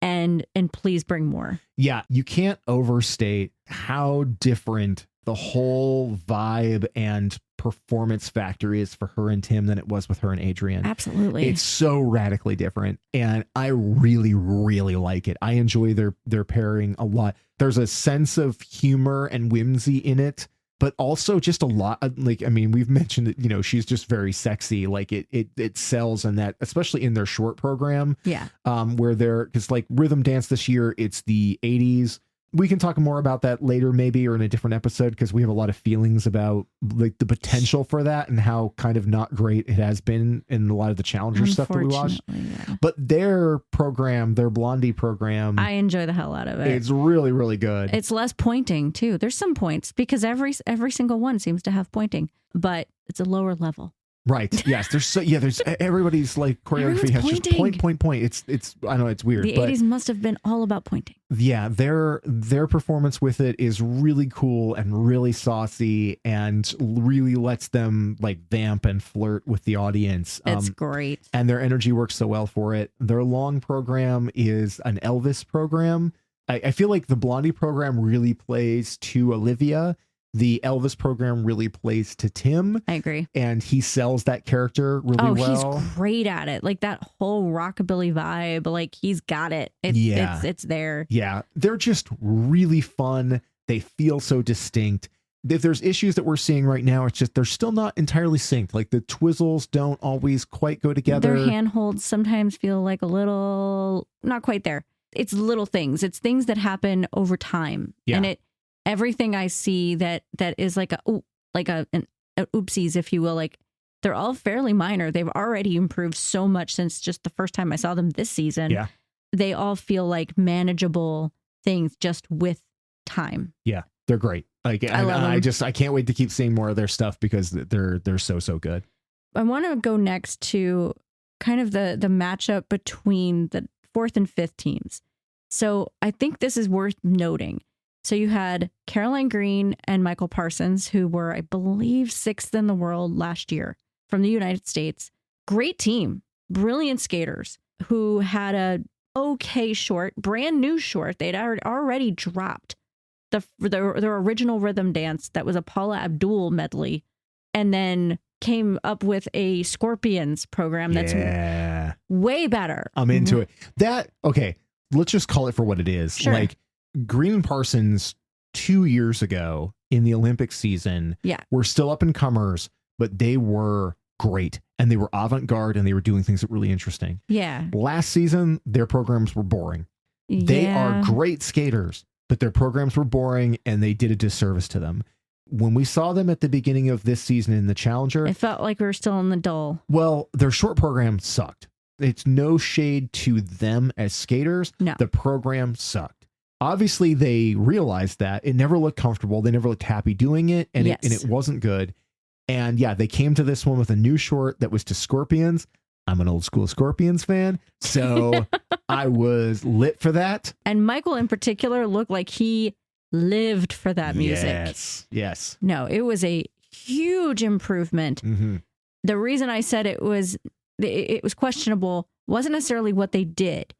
And please bring more. Yeah, you can't overstate how different the whole vibe and performance factor is for her and Tim than it was with her and Adrian. Absolutely. It's so radically different. And I really, really like it. I enjoy their pairing a lot. There's a sense of humor and whimsy in it, but also just a lot. Like, I mean, we've mentioned that, she's just very sexy. Like it sells in that, especially in their short program. Yeah. Where because like rhythm dance this year, it's the 80s. We can talk more about that later, maybe, or in a different episode, because we have a lot of feelings about like the potential for that and how kind of not great it has been in a lot of the Challenger stuff that we watched. Yeah. But their program, their Blondie program, I enjoy the hell out of it. It's really, really good. It's less pointing too. There's some points because every single one seems to have pointing, but it's a lower level. Right. Yes. There's everybody's like choreography has pointing. just point. It's I know it's weird. The 80s must have been all about pointing. Yeah. Their performance with it is really cool and really saucy and really lets them like vamp and flirt with the audience. It's great. And their energy works so well for it. Their long program is an Elvis program. I feel like the Blondie program really plays to Olivia. The Elvis program really plays to Tim. I agree. And he sells that character really well. He's great at it. Like that whole rockabilly vibe, like he's got it. It's there. Yeah. They're just really fun. They feel so distinct. If there's issues that we're seeing right now, it's just they're still not entirely synced. Like the twizzles don't always quite go together. Their handholds sometimes feel like a little not quite there. It's little things. It's things that happen over time. Yeah. And everything I see that is like an oopsies, if you will, like they're all fairly minor. They've already improved so much since just the first time I saw them this season. Yeah. They all feel like manageable things just with time. Yeah, they're great. Like I can't wait to keep seeing more of their stuff because they're so good. I want to go next to kind of the matchup between the 4th and 5th teams. So I think this is worth noting. So you had Caroline Green and Michael Parsons, who were, I believe, 6th in the world last year from the United States. Great team, brilliant skaters who had a okay short, brand new short. They'd already dropped their original rhythm dance that was a Paula Abdul medley, and then came up with a Scorpions program that's way better. I'm into it. Okay, let's just call it for what it is. Sure. Like Green and Parsons 2 years ago in the Olympic season were still up and comers, but they were great and they were avant-garde and they were doing things that were really interesting. Yeah. Last season, their programs were boring. Yeah. They are great skaters, but their programs were boring and they did a disservice to them. When we saw them at the beginning of this season in the Challenger, it felt like we were still in the dull. Well, their short program sucked. It's no shade to them as skaters. No. The program sucked. Obviously, they realized that it never looked comfortable. They never looked happy doing it, and it wasn't good. And yeah, they came to this one with a new short that was to Scorpions. I'm an old school Scorpions fan, so I was lit for that. And Michael in particular looked like he lived for that music. Yes. No, it was a huge improvement. Mm-hmm. The reason I said it was questionable wasn't necessarily what they did.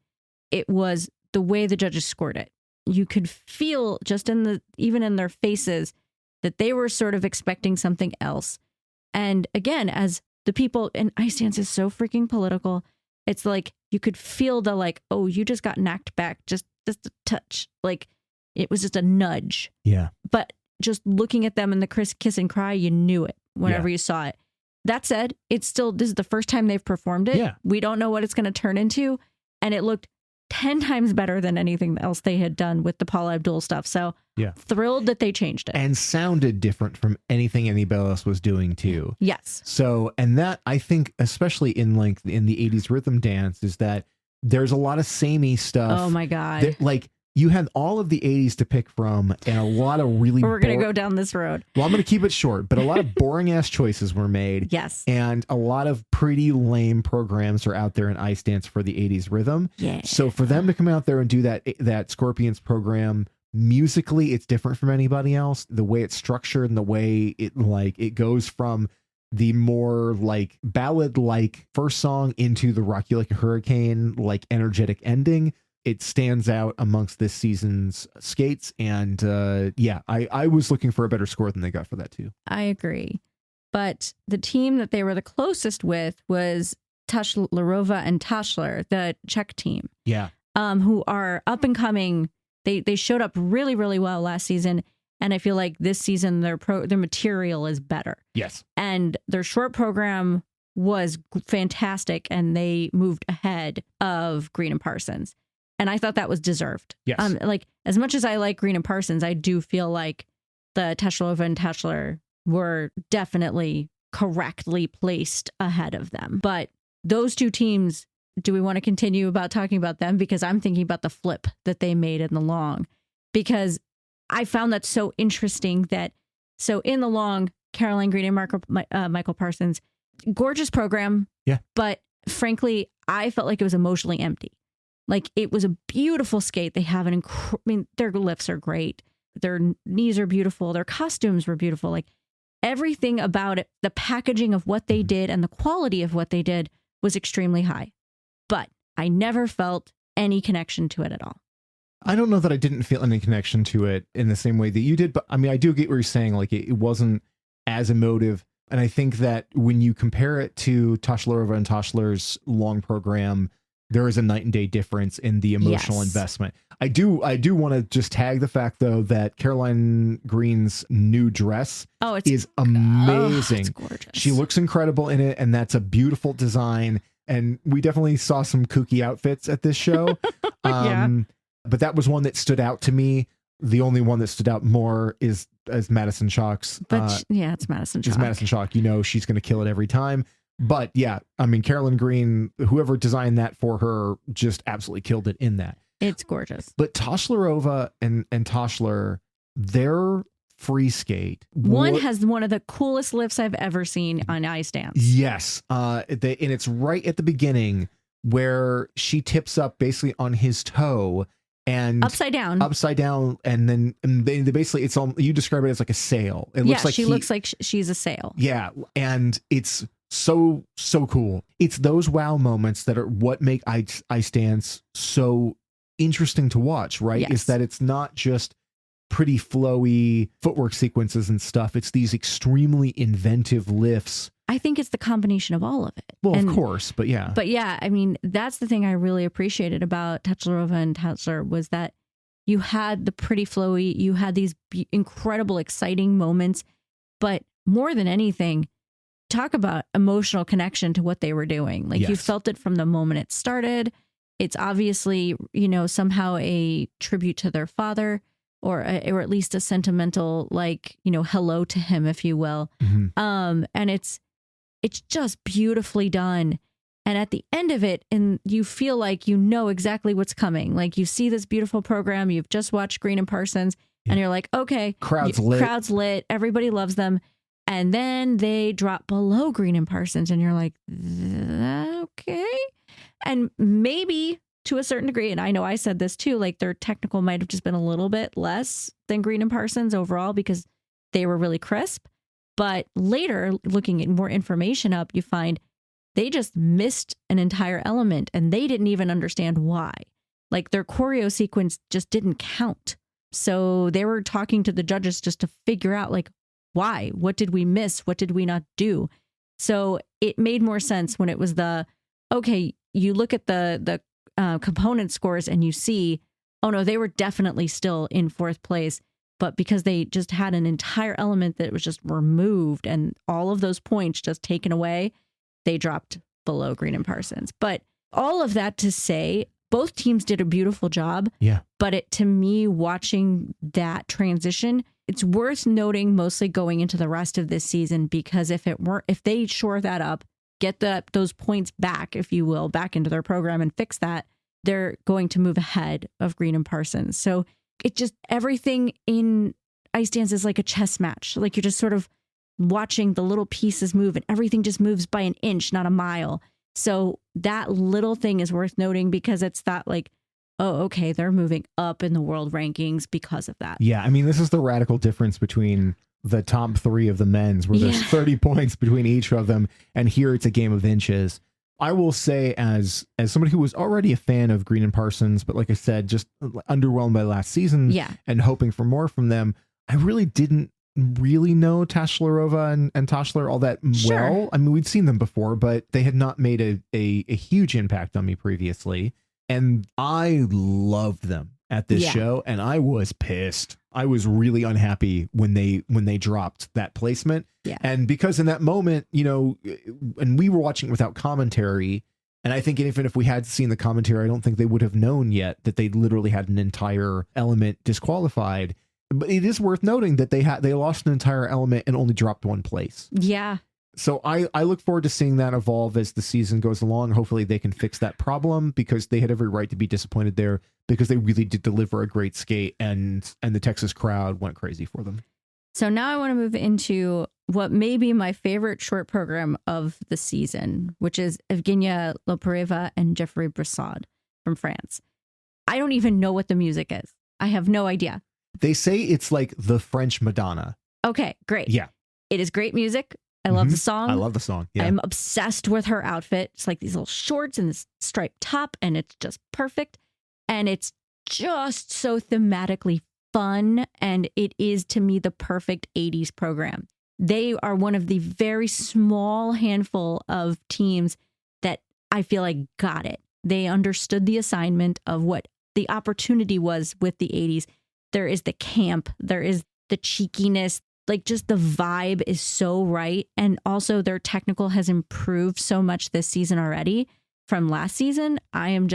It was the way the judges scored it. You could feel just even in their faces that they were sort of expecting something else. And again, as the people, and ice dance is so freaking political. It's like you could feel the like, oh, you just got knocked back just a touch. Like it was just a nudge. Yeah. But just looking at them in the kiss and cry, you knew it whenever you saw it. That said, this is the first time they've performed it. Yeah. We don't know what it's going to turn into. And it looked 10 times better than anything else they had done with the Paula Abdul stuff. So thrilled that they changed it. And sounded different from anything anybody else was doing too. Yes. So, and that I think, especially in the 80s rhythm dance, is that there's a lot of samey stuff. Oh my God. Like you had all of the 80s to pick from and a lot of really We're going to go down this road. Well, I'm going to keep it short, but a lot of boring ass choices were made. Yes. And a lot of pretty lame programs are out there in ice dance for the 80s rhythm. Yeah. So for them to come out there and do that Scorpions program, musically, it's different from anybody else. The way it's structured and the way it goes from the more like ballad like first song into the Rock You Like a Hurricane, like energetic ending. It stands out amongst this season's skates. And I was looking for a better score than they got for that too. I agree. But the team that they were the closest with was Tashlarova and Tashler, the Czech team. Yeah. Who are up and coming. They showed up really, really well last season. And I feel like this season their material is better. Yes. And their short program was fantastic. And they moved ahead of Green and Parsons. And I thought that was deserved. Yes. Like as much as I like Green and Parsons, I do feel like the Tashlarova and Tashler were definitely correctly placed ahead of them. But those two teams, do we want to continue about talking about them? Because I'm thinking about the flip that they made in the long, because I found that so interesting so in the long, Caroline Green and Michael Parsons, gorgeous program. Yeah. But frankly, I felt like it was emotionally empty. Like it was a beautiful skate. They have their lifts are great. Their knees are beautiful. Their costumes were beautiful. Like everything about it, the packaging of what they did and the quality of what they did was extremely high. But I never felt any connection to it at all. I don't know that I didn't feel any connection to it in the same way that you did, but I mean, I do get what you're saying. Like it wasn't as emotive. And I think that when you compare it to Tashlarova and Tashler's long program, there is a night and day difference in the emotional investment. I do want to just tag the fact though that Caroline Green's new dress is amazing. It's gorgeous. She looks incredible in it, and that's a beautiful design. And we definitely saw some kooky outfits at this show. But that was one that stood out to me. The only one that stood out more is Madison Chock's. But it's Madison Chock. It's Madison Chock. You know, she's going to kill it every time. But yeah, I mean, Caroline Green, whoever designed that for her, just absolutely killed it in that. It's gorgeous. But Tashlarova and Tashler, their free skate. One has one of the coolest lifts I've ever seen on ice dance. Yes. And it's right at the beginning where she tips up basically on his toe and upside down, and then they basically, it's all, you describe it as like a sail. It looks like she looks like she's a sail. Yeah, and it's so cool. It's those wow moments that are what make ice dance so interesting to watch, right? Yes. Is that it's not just pretty flowy footwork sequences and stuff. It's these extremely inventive lifts. I think it's the combination of all of it. Well, of course, but yeah. But yeah, I mean, that's the thing I really appreciated about Tashlarova and Tashler was that you had the pretty flowy, you had these incredible, exciting moments, but more than anything, talk about emotional connection to what they were doing. Like you felt it from the moment it started. It's obviously, somehow a tribute to their father, or at least a sentimental, hello to him, if you will. Mm-hmm. And it's just beautifully done. And at the end of it, and you feel like you know exactly what's coming. Like you see this beautiful program, you've just watched Green and Parsons, and you're like, okay, crowd's lit, everybody loves them. And then they drop below Green and Parsons, and you're like, okay. And maybe to a certain degree, and I know I said this too, like their technical might have just been a little bit less than Green and Parsons overall because they were really crisp. But later, looking at more information up, you find they just missed an entire element and they didn't even understand why. Like their choreo sequence just didn't count. So they were talking to the judges just to figure out like, why? What did we miss? What did we not do? So it made more sense when it was okay, you look at the component scores and you see, oh no, they were definitely still in fourth place. But because they just had an entire element that was just removed and all of those points just taken away, they dropped below Green and Parsons. But all of that to say, both teams did a beautiful job. Yeah. But to me, watching that transition, it's worth noting mostly going into the rest of this season, because if they shore that up, get those points back, if you will, back into their program and fix that, they're going to move ahead of Green and Parsons. So it just, everything in ice dance is like a chess match. Like you're just sort of watching the little pieces move and everything just moves by an inch, not a mile. So that little thing is worth noting, because it's that like, oh, okay, they're moving up in the world rankings because of that. Yeah. I mean, this is the radical difference between the top three of the men's, where there's 30 points between each of them. And here it's a game of inches. I will say, as somebody who was already a fan of Green and Parsons, but like I said, just underwhelmed by last season and hoping for more from them, I really didn't really know Tashlarova and Toshler all that well. I mean, we'd seen them before, but they had not made a huge impact on me previously. And I loved them at this show, and I was pissed. I was really unhappy when they dropped that placement. Yeah. And because in that moment, and we were watching without commentary, and I think even if we had seen the commentary, I don't think they would have known yet that they literally had an entire element disqualified. But it is worth noting that they lost an entire element and only dropped one place. Yeah. So I look forward to seeing that evolve as the season goes along. Hopefully they can fix that problem, because they had every right to be disappointed there, because they really did deliver a great skate, and the Texas crowd went crazy for them. So now I want to move into what may be my favorite short program of the season, which is Evgenia Lopareva and Geoffrey Brassard from France. I don't even know what the music is. I have no idea. They say it's like the French Madonna. Okay, great. Yeah. It is great music. I love the song. I love the song. Yeah. I'm obsessed with her outfit. It's like these little shorts and this striped top, and it's just perfect. And it's just so thematically fun. And it is, to me, the perfect 80s program. They are one of the very small handful of teams that I feel like got it. They understood the assignment of what the opportunity was with the 80s. There is the camp. There is the cheekiness. Like, just the vibe is so right. And also their technical has improved so much this season already from last season. I'm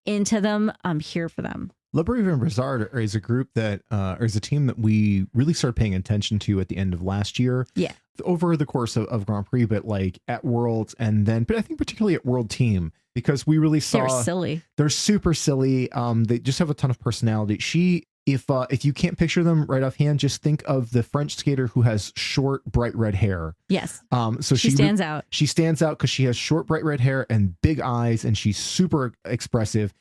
into them. I'm here for them. Lopareva and Brassard is a group that, or is a team that we really started paying attention to at the end of last year. Yeah. Over the course of Grand Prix, but like at Worlds, but I think particularly at World Team, because we really saw they're silly. They're super silly. They just have a ton of personality. If you can't picture them right offhand, just think of the French skater who has short, bright red hair. Yes. So she stands out. She stands out because she has short, bright red hair and big eyes, and she's super expressive.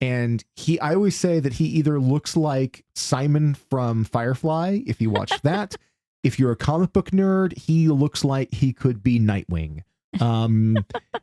And I always say that he either looks like Simon from Firefly, if you watch that. If you're a comic book nerd, he looks like he could be Nightwing.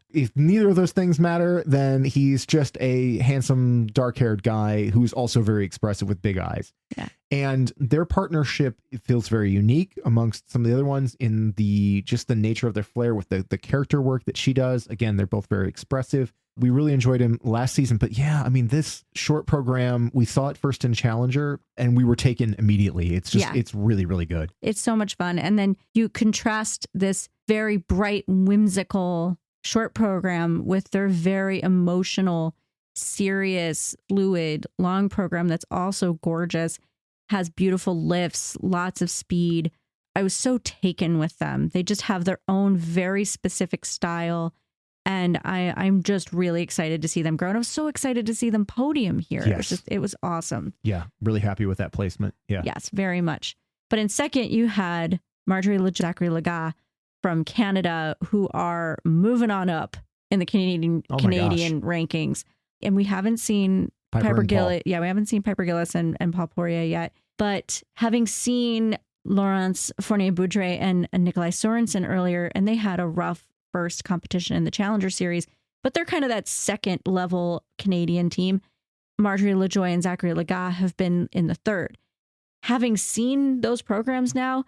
If neither of those things matter, then he's just a handsome, dark-haired guy who's also very expressive with big eyes. Yeah. And their partnership feels very unique amongst some of the other ones in the nature of their flair with the character work that she does. Again, they're both very expressive. We really enjoyed him last season, but yeah, I mean, this short program, we saw it first in Challenger and we were taken immediately. It's just, It's really, really good. It's so much fun. And then you contrast this very bright, whimsical short program with their very emotional, serious, fluid, long program that's also gorgeous, has beautiful lifts, lots of speed. I was so taken with them. They just have their own very specific style. And I'm just really excited to see them grow. And I was so excited to see them podium here. Yes. It was awesome. Yeah, really happy with that placement. Yeah. Yes, very much. But in second, you had Marjorie Zachary Lagat from Canada, who are moving on up in the Canadian rankings. And we haven't seen Piper Gillis. Yeah, we haven't seen Piper Gillis and Paul Poirier yet. But having seen Laurence Fournier-Boudre and Nikolai Sorensen earlier, and they had a rough first competition in the Challenger Series, but they're kind of that second level Canadian team. Marjorie LaJoie and Zachary Lagat have been in the third. Having seen those programs now,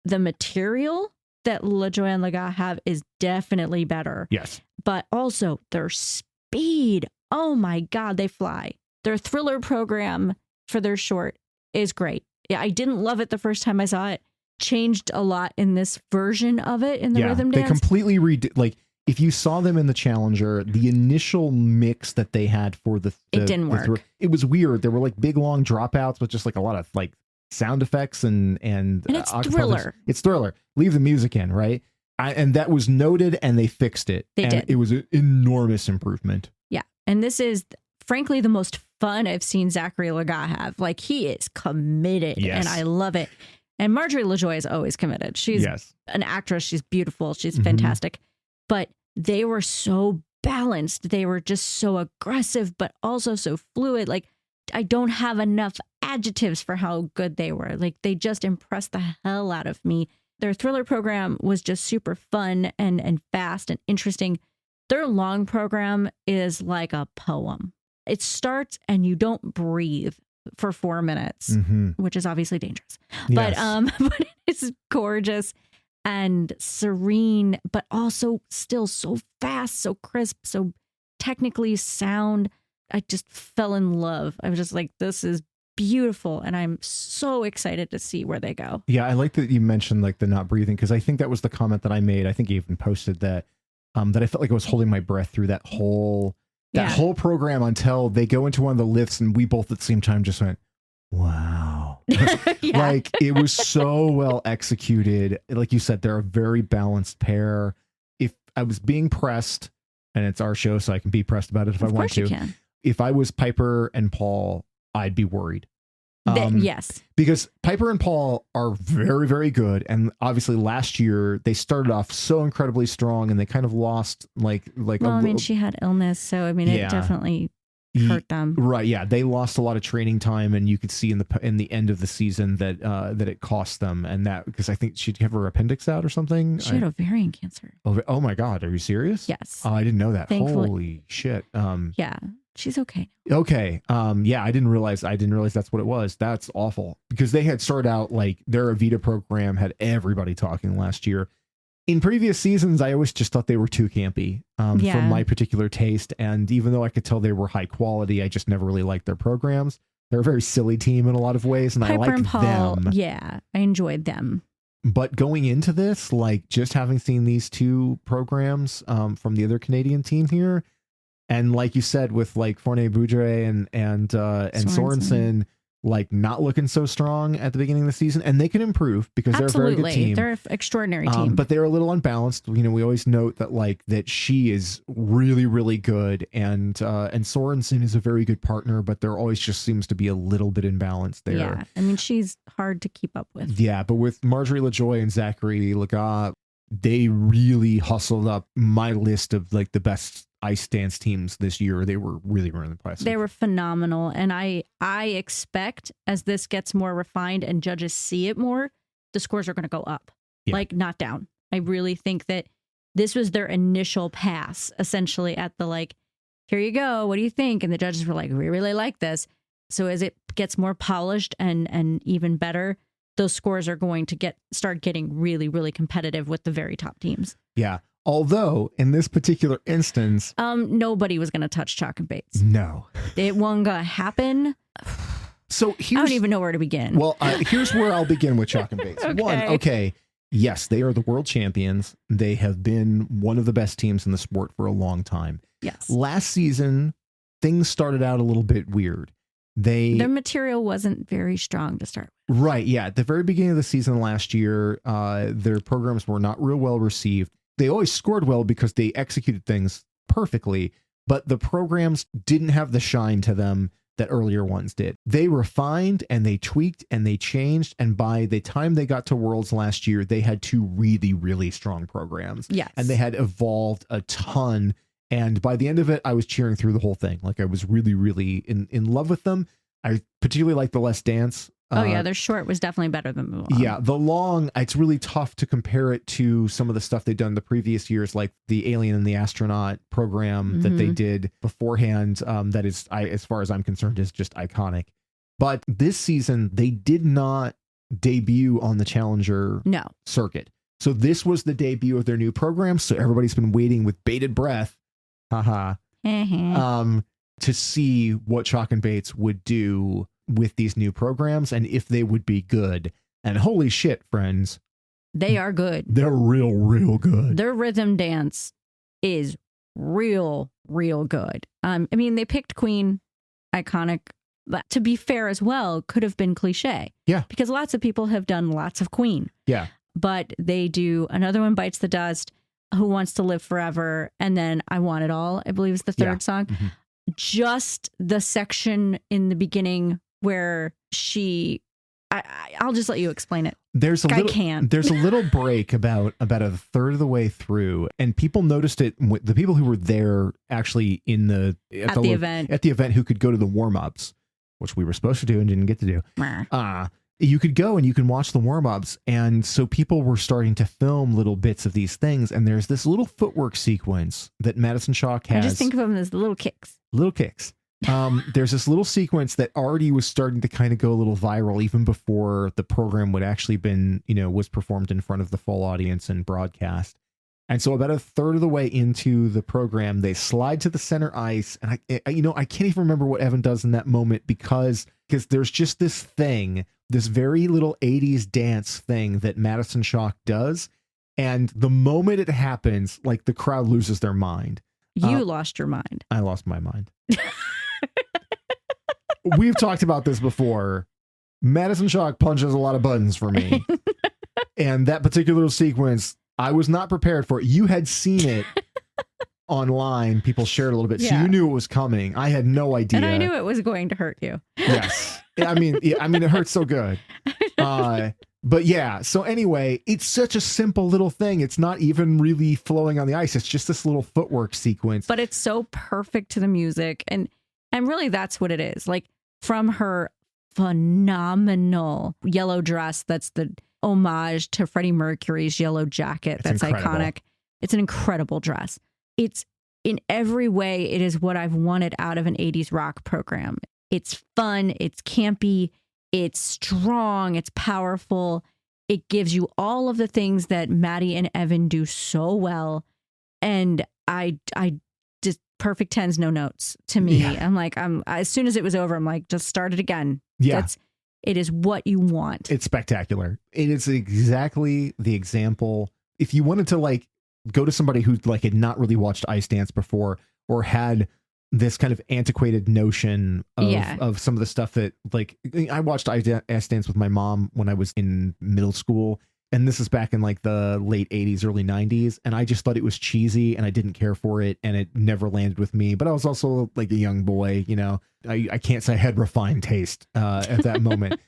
the material that LaJoie and Laga have is definitely better. Yes. But also their speed. Oh my God, they fly. Their thriller program for their short is great. Yeah, I didn't love it the first time I saw it. Changed a lot in this version of it in the rhythm dance. They completely redid. Like, if you saw them in the Challenger, the initial mix that they had for it didn't work. It was weird. There were like big long dropouts with just like a lot of like sound effects and it's thriller. It's thriller. Leave the music in, right? And that was noted, and they fixed it. They did. It was an enormous improvement. Yeah, and this is frankly the most fun I've seen Zachary Laga have. Like, he is committed, and I love it. And Marjorie LaJoie is always committed. She's an actress. She's beautiful. She's fantastic. But they were so balanced. They were just so aggressive, but also so fluid. Like, I don't have enough adjectives for how good they were. Like, they just impressed the hell out of me. Their thriller program was just super fun and fast and interesting. Their long program is like a poem. It starts and you don't breathe for 4 minutes, which is obviously dangerous. Yes. But it's gorgeous and serene, but also still so fast, so crisp, so technically sound. I just fell in love. I was just like, this is beautiful, and I'm so excited to see where they go. Yeah, I like that you mentioned like the not breathing, because I think that was the comment that I made. I think you even posted that that I felt like I was holding my breath through that whole whole program until they go into one of the lifts, and we both at the same time just went, wow. Like, it was so well executed. Like you said, they're a very balanced pair. If I was being pressed, and it's our show, so I can be pressed about it if I want to. Of course you can. If I was Piper and Paul, I'd be worried. Yes. Because Piper and Paul are very, very good. And obviously last year they started off so incredibly strong, and they kind of lost she had illness. So, I mean, it definitely hurt them. Right. Yeah. They lost a lot of training time, and you could see in the end of the season that it cost them. And that, because I think she'd have her appendix out or something. She had ovarian cancer. Oh my God. Are you serious? Yes. Oh, I didn't know that. Thankfully. Holy shit. Yeah. She's okay. Okay. Yeah, I didn't realize that's what it was. That's awful, because they had started out like their Avita program had everybody talking last year. In previous seasons, I always just thought they were too campy for my particular taste. And even though I could tell they were high quality, I just never really liked their programs. They're a very silly team in a lot of ways, and Piper I liked and Paul, them. Yeah, I enjoyed them. But going into this, like, just having seen these two programs from the other Canadian team here, and like you said, with like Fournier Boudre and Sorensen, like not looking so strong at the beginning of the season, and they can improve because they're a very good team. They're an extraordinary team, but they're a little unbalanced. You know, we always note that she is really, really good, and Sorensen is a very good partner, but there always just seems to be a little bit imbalance there. Yeah, I mean, she's hard to keep up with. Yeah, but with Marjorie LaJoie and Zachary Laga, they really hustled up my list of like the best ice dance teams this year. They were really, really impressive. They were phenomenal. And I expect, as this gets more refined and judges see it more, the scores are going to go up, like not down. I really think that this was their initial pass, essentially, at the like, here you go, what do you think? And the judges were like, we really like this. So as it gets more polished and even better, those scores are going to start getting really, really competitive with the very top teams. Yeah. Although in this particular instance, nobody was going to touch Chock Bates. No, it wasn't going to happen. So I don't even know where to begin. Well, here's where I'll begin with Chock Bates. Okay. Yes, they are the world champions. They have been one of the best teams in the sport for a long time. Yes. Last season, things started out a little bit weird. Their material wasn't very strong to start with. Right. Yeah. At the very beginning of the season last year, their programs were not real well received. They always scored well because they executed things perfectly, but the programs didn't have the shine to them that earlier ones did. They refined and they tweaked and they changed. And by the time they got to Worlds last year, they had two really, really strong programs. Yes. And they had evolved a ton. And by the end of it, I was cheering through the whole thing. Like, I was really, really in love with them. I particularly like the Let's Dance. Their short was definitely better than the long. Yeah, the long, it's really tough to compare it to some of the stuff they've done the previous years, like the Alien and the Astronaut program that they did beforehand. That is, as far as I'm concerned, is just iconic. But this season, they did not debut on the Challenger circuit. So this was the debut of their new program. So everybody's been waiting with bated breath, to see what Chock and Bates would do with these new programs and if they would be good. And holy shit, friends. They are good. They're real good. Their rhythm dance is real good. I mean, they picked Queen, iconic, but to be fair as well, could have been cliche. Yeah. Because lots of people have done lots of Queen. Yeah. But they do Another One Bites the Dust, Who Wants to Live Forever, and then I Want It All, I believe is the third song. Mm-hmm. Just the section in the beginning where I'll just let you explain it. There's a little break about a third of the way through, and people noticed it. The people who were there actually at the event who could go to the warm-ups, which we were supposed to do and didn't get to do. You could go and you can watch the warm-ups, and so people were starting to film little bits of these things, and there's this little footwork sequence that Madison Chock has. I just think of them as little kicks. There's this little sequence that already was starting to kind of go a little viral even before the program would actually was performed in front of the full audience and broadcast. And so about a third of the way into the program, they slide to the center ice. And I can't even remember what Evan does in that moment because there's just this very little 80s dance thing that Madison Chock does. And the moment it happens, like the crowd loses their mind. You lost your mind. I lost my mind. We've talked about this before. Madison Chock punches a lot of buttons for me. And that particular sequence, I was not prepared for it. You had seen it online. People shared a little bit. So you knew it was coming. I had no idea. And I knew it was going to hurt you. Yes. I mean, it hurts so good. But yeah, so anyway, it's such a simple little thing. It's not even really flowing on the ice. It's just this little footwork sequence. But it's so perfect to the music. And really, that's what it is. Like, from her phenomenal yellow dress, that's the homage to Freddie Mercury's yellow jacket. That's iconic. It's an incredible dress. It's in every way, it is what I've wanted out of an 80s rock program. It's fun. It's campy. It's strong. It's powerful. It gives you all of the things that Maddie and Evan do so well. And I just perfect tens, no notes to me. Yeah. I'm like, as soon as it was over, I'm like, just start it again. Yeah. It is what you want. It's spectacular. It is exactly the example. If you wanted to go to somebody who had not really watched Ice Dance before or had this kind of antiquated notion of some of the stuff that I watched Ice Dance with my mom when I was in middle school. And this is back in the late 80s, early 90s. And I just thought it was cheesy and I didn't care for it. And it never landed with me. But I was also a young boy, I can't say I had refined taste at that moment.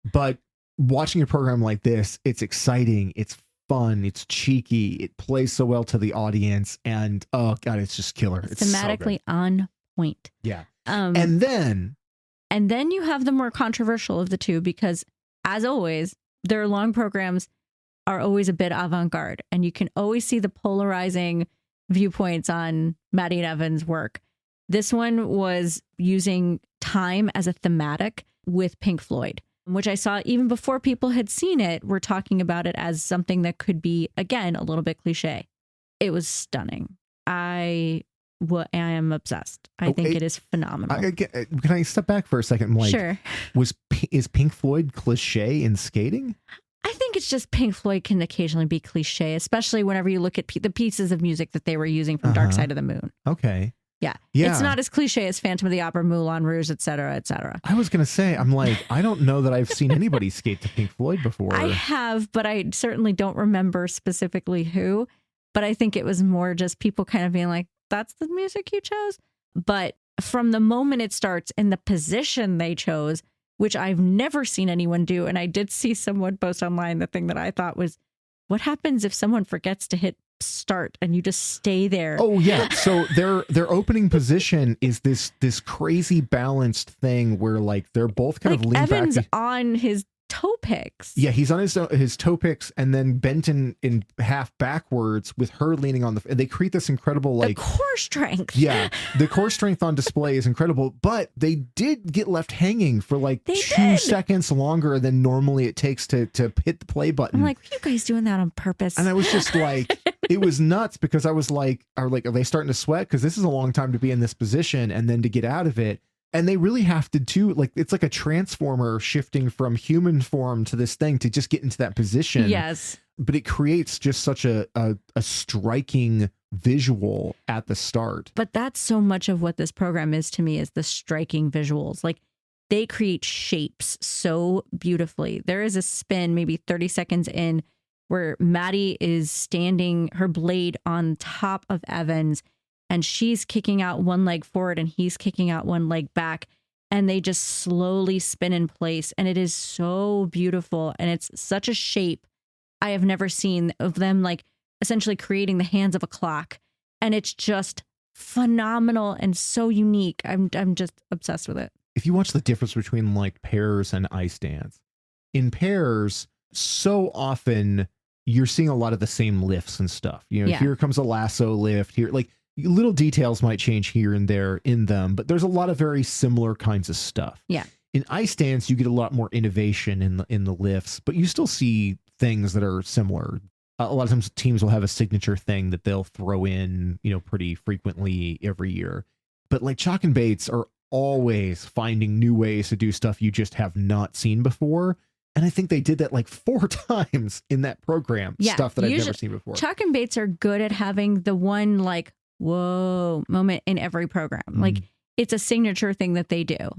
But watching a program like this, it's exciting. It's fun. It's cheeky. It plays so well to the audience. And oh God, it's just killer. It's thematically so on point. Yeah. And then you have the more controversial of the two, because as always, their long programs are always a bit avant-garde, and you can always see the polarizing viewpoints on Maddie and Evan's work. This one was using time as a thematic with Pink Floyd, which I saw even before people had seen it, were talking about it as something that could be, again, a little bit cliche. It was stunning. I am obsessed. I think it is phenomenal. Can I step back for a second? Sure. Is Pink Floyd cliche in skating? I think it's just Pink Floyd can occasionally be cliche, especially whenever you look at the pieces of music that they were using from Dark Side of the Moon. Okay. Yeah. It's not as cliche as Phantom of the Opera, Moulin Rouge, et cetera, et cetera. I was going to say, I don't know that I've seen anybody skate to Pink Floyd before. I have, but I certainly don't remember specifically who. But I think it was more just people kind of being like, that's the music you chose. But from the moment it starts and the position they chose, which I've never seen anyone do. And I did see someone post online the thing that I thought was, what happens if someone forgets to hit start and you just stay there? Oh yeah. So their opening position is this crazy balanced thing where they're both kind of lean Evan's back. on his toe picks. Yeah, he's on his toe picks and then bent in half backwards with her leaning on they create this incredible like the core strength. Yeah, the core strength on display is incredible, but they did get left hanging for like 2 seconds longer than normally it takes to hit the play button. I'm like, are you guys doing that on purpose? And I was just like, it was nuts because I was like, are they starting to sweat? Because this is a long time to be in this position and then to get out of it. And they really have to do like, it's like a transformer shifting from human form to this thing to just get into that position. Yes. But it creates just such a striking visual at the start. But that's so much of what this program is to me, is the striking visuals. Like, they create shapes so beautifully. There is a spin maybe 30 seconds in where Maddie is standing her blade on top of Evan's, and she's kicking out one leg forward and he's kicking out one leg back, and they just slowly spin in place. And it is so beautiful. And it's such a shape I have never seen of them, like essentially creating the hands of a clock. And it's just phenomenal and so unique. I'm just obsessed with it. If you watch the difference between like pairs and ice dance, in pairs, so often you're seeing a lot of the same lifts and stuff. You know, here comes a lasso lift here, like little details might change here and there in them, but there's a lot of very similar kinds of stuff. Yeah. In ice dance, you get a lot more innovation in the lifts, but you still see things that are similar. A lot of times teams will have a signature thing that they'll throw in, you know, pretty frequently every year. But like Chock and Bates are always finding new ways to do stuff you just have not seen before. And I think they did that like 4 times in that program. Yeah, stuff that I've never seen before. Chock and Bates are good at having the one like, whoa moment in every program. Like, it's a signature thing that they do.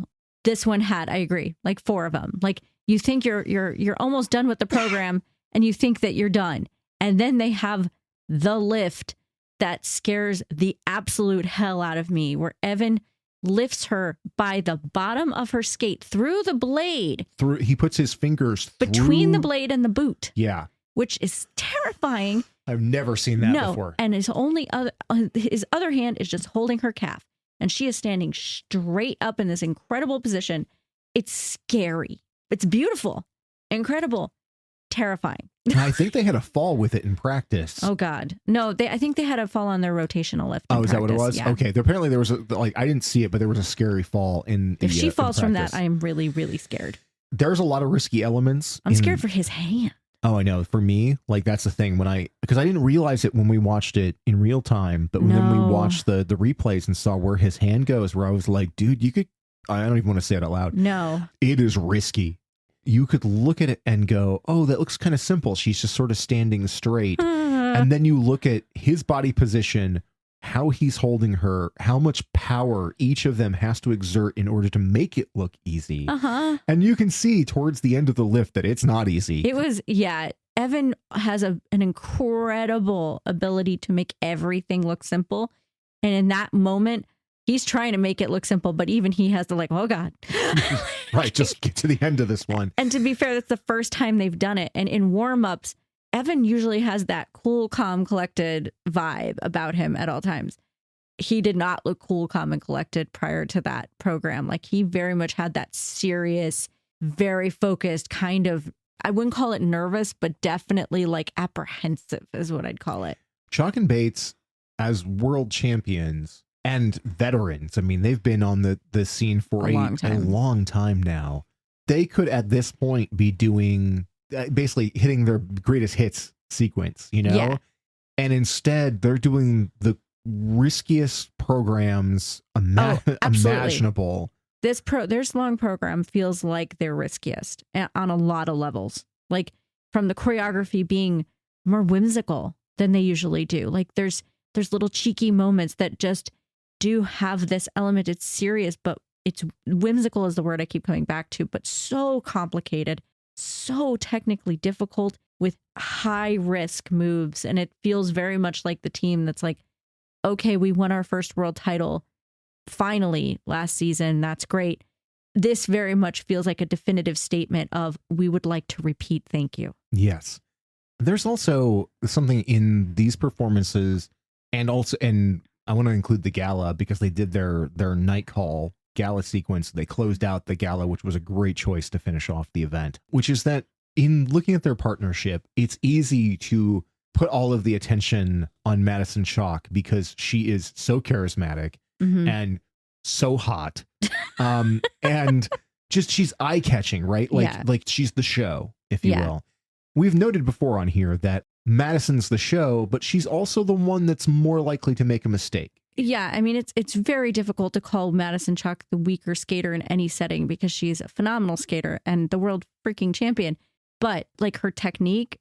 This one had, I agree, like 4 of them. Like, you think you're almost done with the program and you think that you're done. And then they have the lift that scares the absolute hell out of me, where Evan lifts her by the bottom of her skate through the blade. He puts his fingers between the blade and the boot. Yeah. Which is terrifying. I've never seen that before. And his other hand is just holding her calf. And she is standing straight up in this incredible position. It's scary. It's beautiful. Incredible. Terrifying. I think they had a fall with it in practice. Oh God. No, I think they had a fall on their rotational lift. Oh, is that what it was? Yeah. Okay. Apparently there was I didn't see it, but there was a scary fall in If she falls from that, I am really, really scared. There's a lot of risky elements. I'm scared for his hand. Oh, I know. For me, like that's the thing because I didn't realize it when we watched it in real time, but when we watched the replays and saw where his hand goes, where I was like, dude, I don't even want to say it out loud. No. It is risky. You could look at it and go, oh, that looks kind of simple. She's just sort of standing straight. And then you look at his body position, how he's holding her, how much power each of them has to exert in order to make it look easy. And you can see towards the end of the lift that it's not easy. It was, Evan has an incredible ability to make everything look simple. And in that moment, he's trying to make it look simple, but even he has to like, oh God. Right, just get to the end of this one. And to be fair, that's the first time they've done it. And in warm-ups, Evan usually has that cool, calm, collected vibe about him at all times. He did not look cool, calm, and collected prior to that program. Like, he very much had that serious, very focused kind of, I wouldn't call it nervous, but definitely like apprehensive is what I'd call it. Chock and Bates, as world champions and veterans, I mean, they've been on the scene for a long time now. They could at this point be doing basically hitting their greatest hits sequence, you know? Yeah. And instead they're doing the riskiest programs imaginable. This long program feels like their riskiest on a lot of levels. Like, from the choreography being more whimsical than they usually do. Like, there's little cheeky moments that just do have this element. It's serious, but it's whimsical is the word I keep coming back to, but so complicated, so technically difficult with high risk moves. And it feels very much like the team that's like, okay, we won our first world title finally last season. That's great. This very much feels like a definitive statement of, we would like to repeat. Thank you. Yes. There's also something in these performances, and I want to include the gala because they did their night call gala sequence. They closed out the gala, which was a great choice to finish off the event, which is that in looking at their partnership, it's easy to put all of the attention on Madison Chock because she is so charismatic and so hot. And just she's eye-catching, right? Like she's the show, if you will. We've noted before on here that Madison's the show, but she's also the one that's more likely to make a mistake. Yeah, I mean, it's very difficult to call Madison Chock the weaker skater in any setting because she's a phenomenal skater and the world freaking champion. But like her technique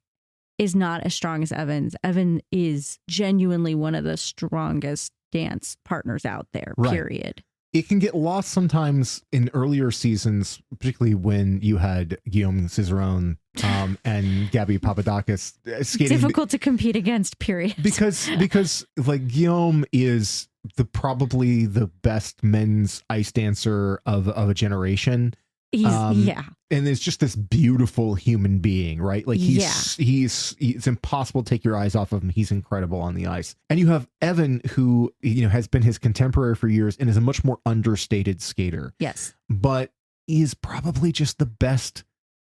is not as strong as Evan's. Evan is genuinely one of the strongest dance partners out there, period. It can get lost sometimes in earlier seasons, particularly when you had Guillaume Cizeron and Gabby Papadakis skating. Difficult to compete against, period. Because like Guillaume is probably the best men's ice dancer of a generation. And it's just this beautiful human being, right? Like it's impossible to take your eyes off of him. He's incredible on the ice. And you have Evan, who, you know, has been his contemporary for years and is a much more understated skater. Yes. But is probably just the best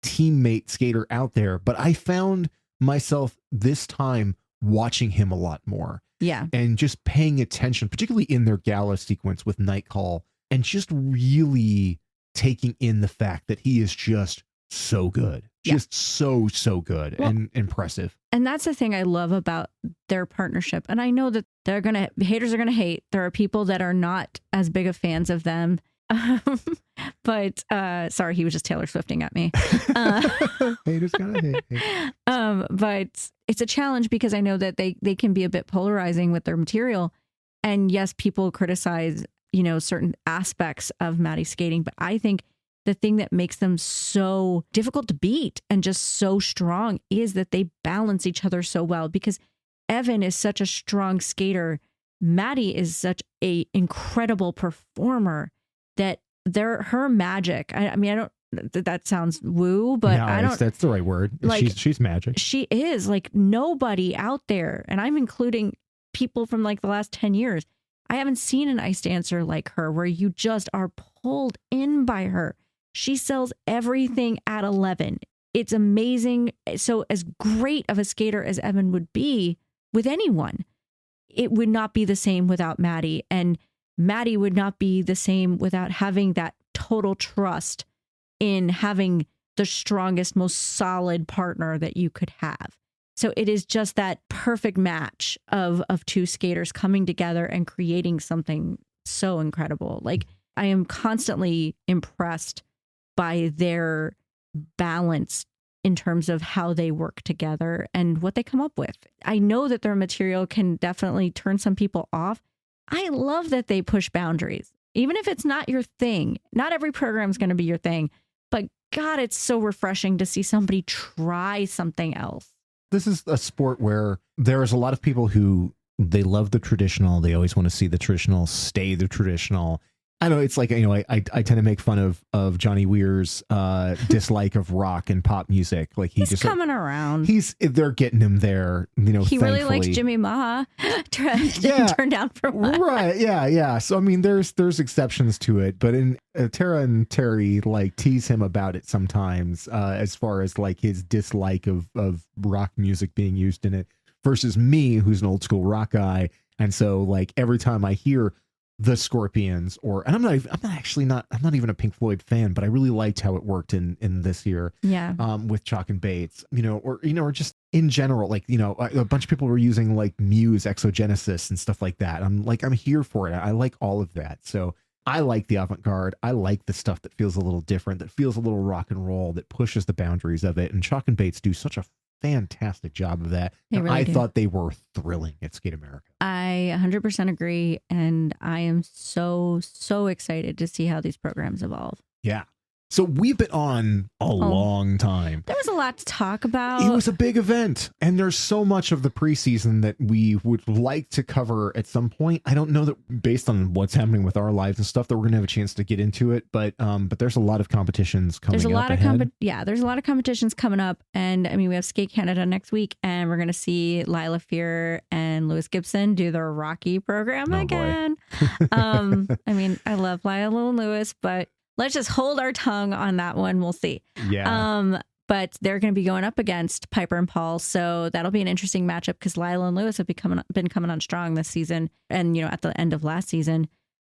teammate skater out there. But I found myself this time watching him a lot more. Yeah. And just paying attention, particularly in their gala sequence with Night Call, and just really taking in the fact that he is just so good, just so good and impressive. And that's the thing I love about their partnership. And I know that haters are going to hate. There are people that are not as big of fans of them. But sorry, he was just Taylor Swifting at me. Haters gonna hate. But it's a challenge because I know that they can be a bit polarizing with their material. And yes, people criticize, you know, certain aspects of Maddie's skating, but I think the thing that makes them so difficult to beat and just so strong is that they balance each other so well, because Evan is such a strong skater. Maddie is such a incredible performer that her magic. I mean, I don't, that sounds woo, but no, I don't, that's the right word. Like, she's magic. She is like nobody out there. And I'm including people from like the last 10 years. I haven't seen an ice dancer like her where you just are pulled in by her. She sells everything at 11. It's amazing. So as great of a skater as Evan would be with anyone, it would not be the same without Maddie. And Maddie would not be the same without having that total trust in having the strongest, most solid partner that you could have. So it is just that perfect match of two skaters coming together and creating something so incredible. Like, I am constantly impressed by their balance in terms of how they work together and what they come up with. I know that their material can definitely turn some people off. I love that they push boundaries, even if it's not your thing. Not every program is going to be your thing, but God, it's so refreshing to see somebody try something else. This is a sport where there is a lot of people who they love the traditional. They always want to see the traditional stay the traditional. I know it's like, you know, I tend to make fun of Johnny Weir's dislike of rock and pop music. Like he's just coming around. They're getting him there. You know, he really likes Jimmy Maha. Turned down for what? Right. Yeah. So I mean, there's exceptions to it, but in Tara and Terry like tease him about it sometimes, as far as like his dislike of rock music being used in it, versus me, who's an old school rock guy, and so like every time I hear the Scorpions, and I'm not even a Pink Floyd fan, but I really liked how it worked in this year. Yeah. With Chock and Bates, or just in general, like, you know, a bunch of people were using like Muse Exogenesis and stuff like that. I'm here for it. I like all of that. So I like the avant-garde. I like the stuff that feels a little different, that feels a little rock and roll, that pushes the boundaries of it. And Chock and Bates do such a fantastic job of that. I thought they were thrilling at Skate America. I 100% agree, and I am so excited to see how these programs evolve. Yeah. So we've been on a long time. There was a lot to talk about. It was a big event, and there's so much of the preseason that we would like to cover at some point. I don't know that based on what's happening with our lives and stuff that we're going to have a chance to get into it, but there's a lot of competitions coming up. There's a lot of competitions coming up, and I mean we have Skate Canada next week, and we're going to see Lila Fear and Lewis Gibson do their Rocky program again. I mean, I love Lila and Lewis, but let's just hold our tongue on that one. We'll see. Yeah. But they're going to be going up against Piper and Paul. So that'll be an interesting matchup because Lila and Lewis have been coming on strong this season and, at the end of last season.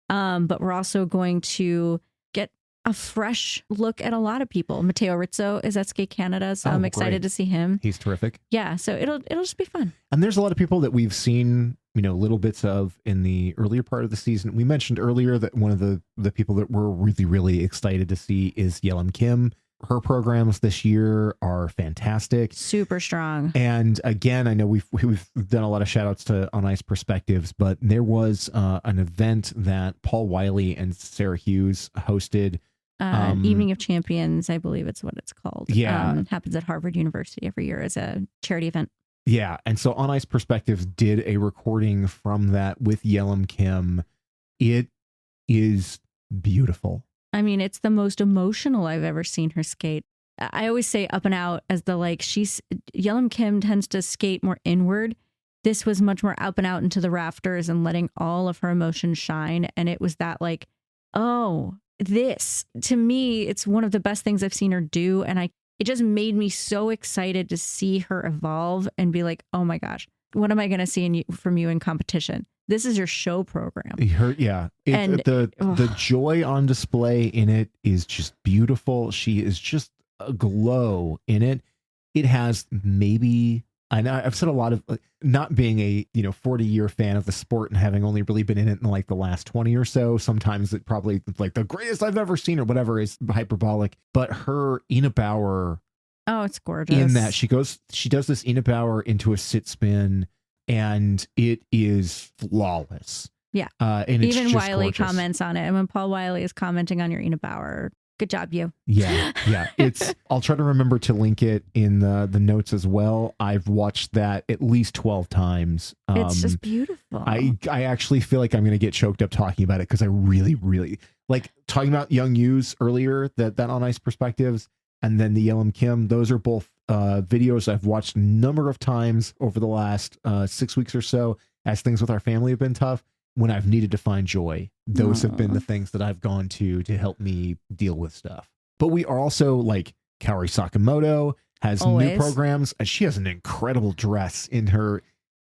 But we're also going to get a fresh look at a lot of people. Matteo Rizzo is at Skate Canada, so I'm excited to see him. He's terrific. Yeah. So it'll just be fun. And there's a lot of people that we've seen, little bits of in the earlier part of the season. We mentioned earlier that one of the people that we're really, really excited to see is Yelam Kim. Her programs this year are fantastic. Super strong. And again, I know we've done a lot of shout outs to On Ice Perspectives, but there was an event that Paul Wiley and Sarah Hughes hosted. Evening of Champions, I believe it's what it's called. Yeah. Happens at Harvard University every year as a charity event. Yeah. And so On Ice Perspectives did a recording from that with Yelam Kim. It is beautiful. I mean, it's the most emotional I've ever seen her skate. I always say up and out as the Yelam Kim tends to skate more inward. This was much more up and out into the rafters and letting all of her emotions shine. And it was that this to me, it's one of the best things I've seen her do. And it just made me so excited to see her evolve and be like, oh my gosh, what am I going to see from you in competition? This is your show program. The joy on display in it is just beautiful. She is just a glow in it. It has maybe, and I've said a lot of, not being a 40-year fan of the sport and having only really been in it in like the last 20 or so, sometimes it probably like the greatest I've ever seen or whatever is hyperbolic. But her Ina Bauer, oh, it's gorgeous. In that she does this Ina Bauer into a sit spin. And it is flawless. Yeah. And even Wiley comments on it. And when Paul Wiley is commenting on your Ina Bauer, good job, you. Yeah. I'll try to remember to link it in the notes as well. I've watched that at least 12 times. It's just beautiful. I actually feel like I'm going to get choked up talking about it because I really, really like talking about Young Yu's earlier, that On Ice Perspectives, and then the Yelam Kim. Those are both videos I've watched a number of times over the last 6 weeks or so as things with our family have been tough. When I've needed to find joy, those have been the things that I've gone to help me deal with stuff. But we are also like Kaori Sakamoto has always new programs, and she has an incredible dress in her.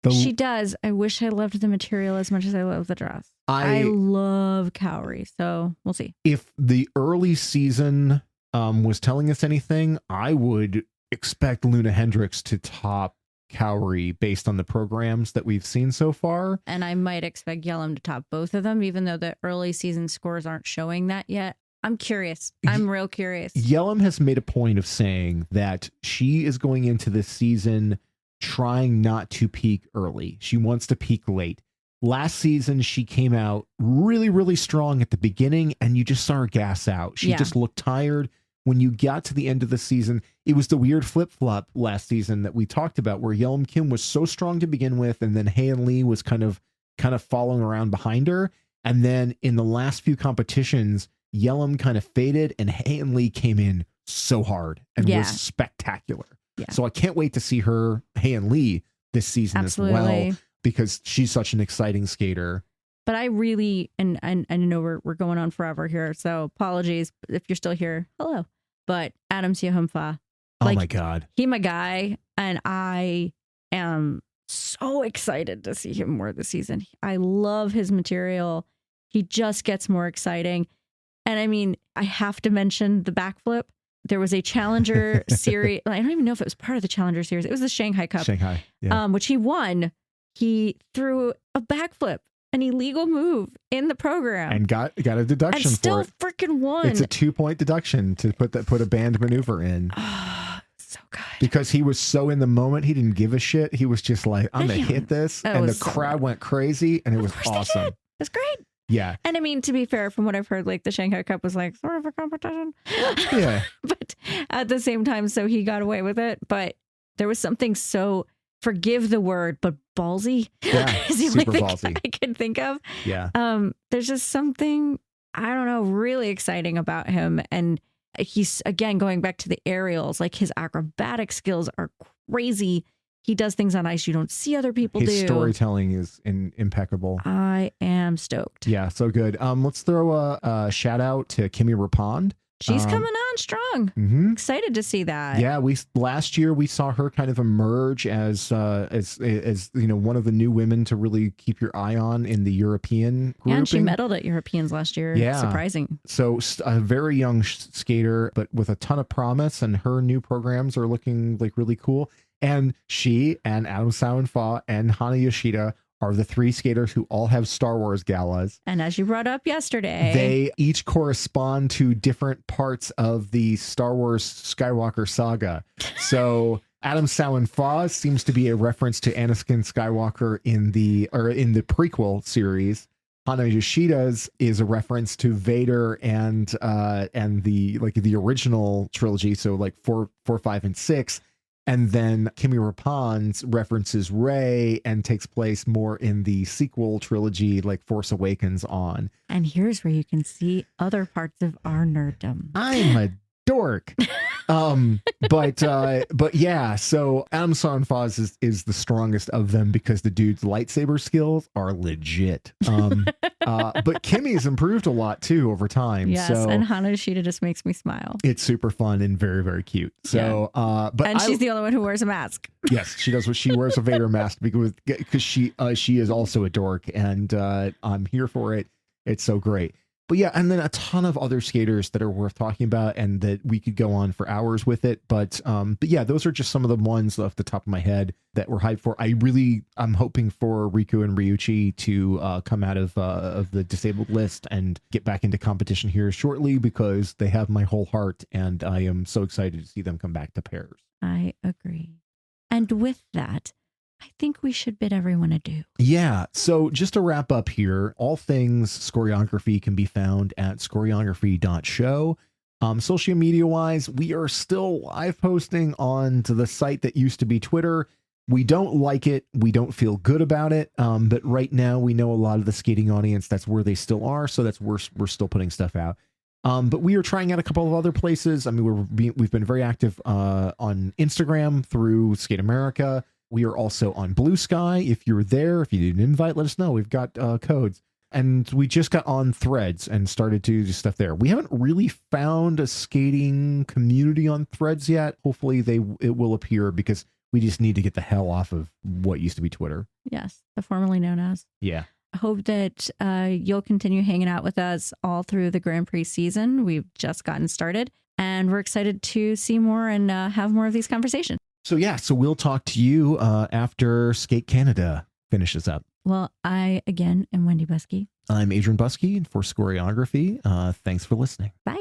She does. I wish I loved the material as much as I love the dress. I love Kaori, so we'll see. If the early season was telling us anything, I would expect Loena Hendrickx to top Kaori based on the programs that we've seen so far. And I might expect Yelam to top both of them, even though the early season scores aren't showing that yet. I'm curious. I'm real curious. Yelam has made a point of saying that she is going into this season trying not to peak early. She wants to peak late. Last season, she came out really, really strong at the beginning, and you just saw her gas out. She just looked tired. When you got to the end of the season, it was the weird flip-flop last season that we talked about, where Yelam Kim was so strong to begin with, and then Hae-In Lee was kind of following around behind her. And then in the last few competitions, Yelam kind of faded, and Hae-In Lee came in so hard and was spectacular. Yeah. So I can't wait to see her, Hae-In Lee, this season as well, because she's such an exciting skater. But I really, and I know we're going on forever here, so apologies if you're still here. Hello. But Adam Siahumfa. Oh my God. He my guy, and I am so excited to see him more this season. I love his material. He just gets more exciting. And I mean, I have to mention the backflip. There was a Challenger series. I don't even know if it was part of the Challenger series. It was the Shanghai Cup. Which he won. He threw a backflip, an illegal move in the program, and got a deduction and still for it. Freaking won. It's a 2-point deduction to put a banned maneuver in. So good. Because he was so in the moment, he didn't give a shit. He was just like, I'm gonna hit this, and the crowd went crazy, and it was awesome. It's great. Yeah. And I mean, to be fair, from what I've heard, like the Shanghai Cup was like sort of a competition. Yeah. But at the same time, so he got away with it. But there was something so, forgive the word, but ballsy. Yeah. Is the Super only thing ballsy. I can think of. Yeah. There's just something, I don't know, really exciting about him. And he's, again, going back to the aerials, like his acrobatic skills are crazy. He does things on ice you don't see other people do. His storytelling is impeccable. I am stoked. Yeah, so good. Let's throw a shout out to Kimi Rapond. She's coming on strong. Mm-hmm. Excited to see that. Yeah, last year we saw her kind of emerge as one of the new women to really keep your eye on in the European grouping. Yeah, and she medaled at Europeans last year. Yeah. Surprising. So a very young skater, but with a ton of promise, and her new programs are looking like really cool. And she and Adam Sauenfa and Hana Yoshida are the three skaters who all have Star Wars galas. And as you brought up yesterday, they each correspond to different parts of the Star Wars Skywalker saga. So Adam Sauenfa seems to be a reference to Anakin Skywalker in the prequel series. Hana Yoshida's is a reference to Vader and the original trilogy, so like 4, 5, and 6. And then Kimi Rapond's references Rey and takes place more in the sequel trilogy, like Force Awakens on. And here's where you can see other parts of our nerddom. I'm a dork. But yeah, so Adam Sauenfa is the strongest of them because the dude's lightsaber skills are legit. But Kimmy's improved a lot too over time. Yes, so and Hana Yoshida just makes me smile. It's super fun and very, very cute. So, and she's the only one who wears a mask. Yes, she does. She wears a Vader mask because she is also a dork, and I'm here for it. It's so great. But yeah, and then a ton of other skaters that are worth talking about and that we could go on for hours with it. But yeah, those are just some of the ones off the top of my head that we're hyped for. I'm hoping for Riku and Ryuichi to come out of the disabled list and get back into competition here shortly because they have my whole heart, and I am so excited to see them come back to pairs. I agree. And with that, I think we should bid everyone adieu. Yeah. So just to wrap up here, all things Scoreography can be found at scoreography.show. Social media wise, we are still live posting on to the site that used to be Twitter. We don't like it. We don't feel good about it. But right now we know a lot of the skating audience, that's where they still are. So we're still putting stuff out. But we are trying out a couple of other places. I mean, we've been very active on Instagram through Skate America. We are also on Blue Sky. If you're there, if you need an invite, let us know. We've got codes. And we just got on Threads and started to do stuff there. We haven't really found a skating community on Threads yet. Hopefully it will appear because we just need to get the hell off of what used to be Twitter. Yes, the formerly known as. Yeah. I hope that you'll continue hanging out with us all through the Grand Prix season. We've just gotten started, and we're excited to see more and have more of these conversations. So yeah, so we'll talk to you after Skate Canada finishes up. Well, I, again, am Wendy Buskey. I'm Adrian Buskey for Scoreography. Thanks for listening. Bye.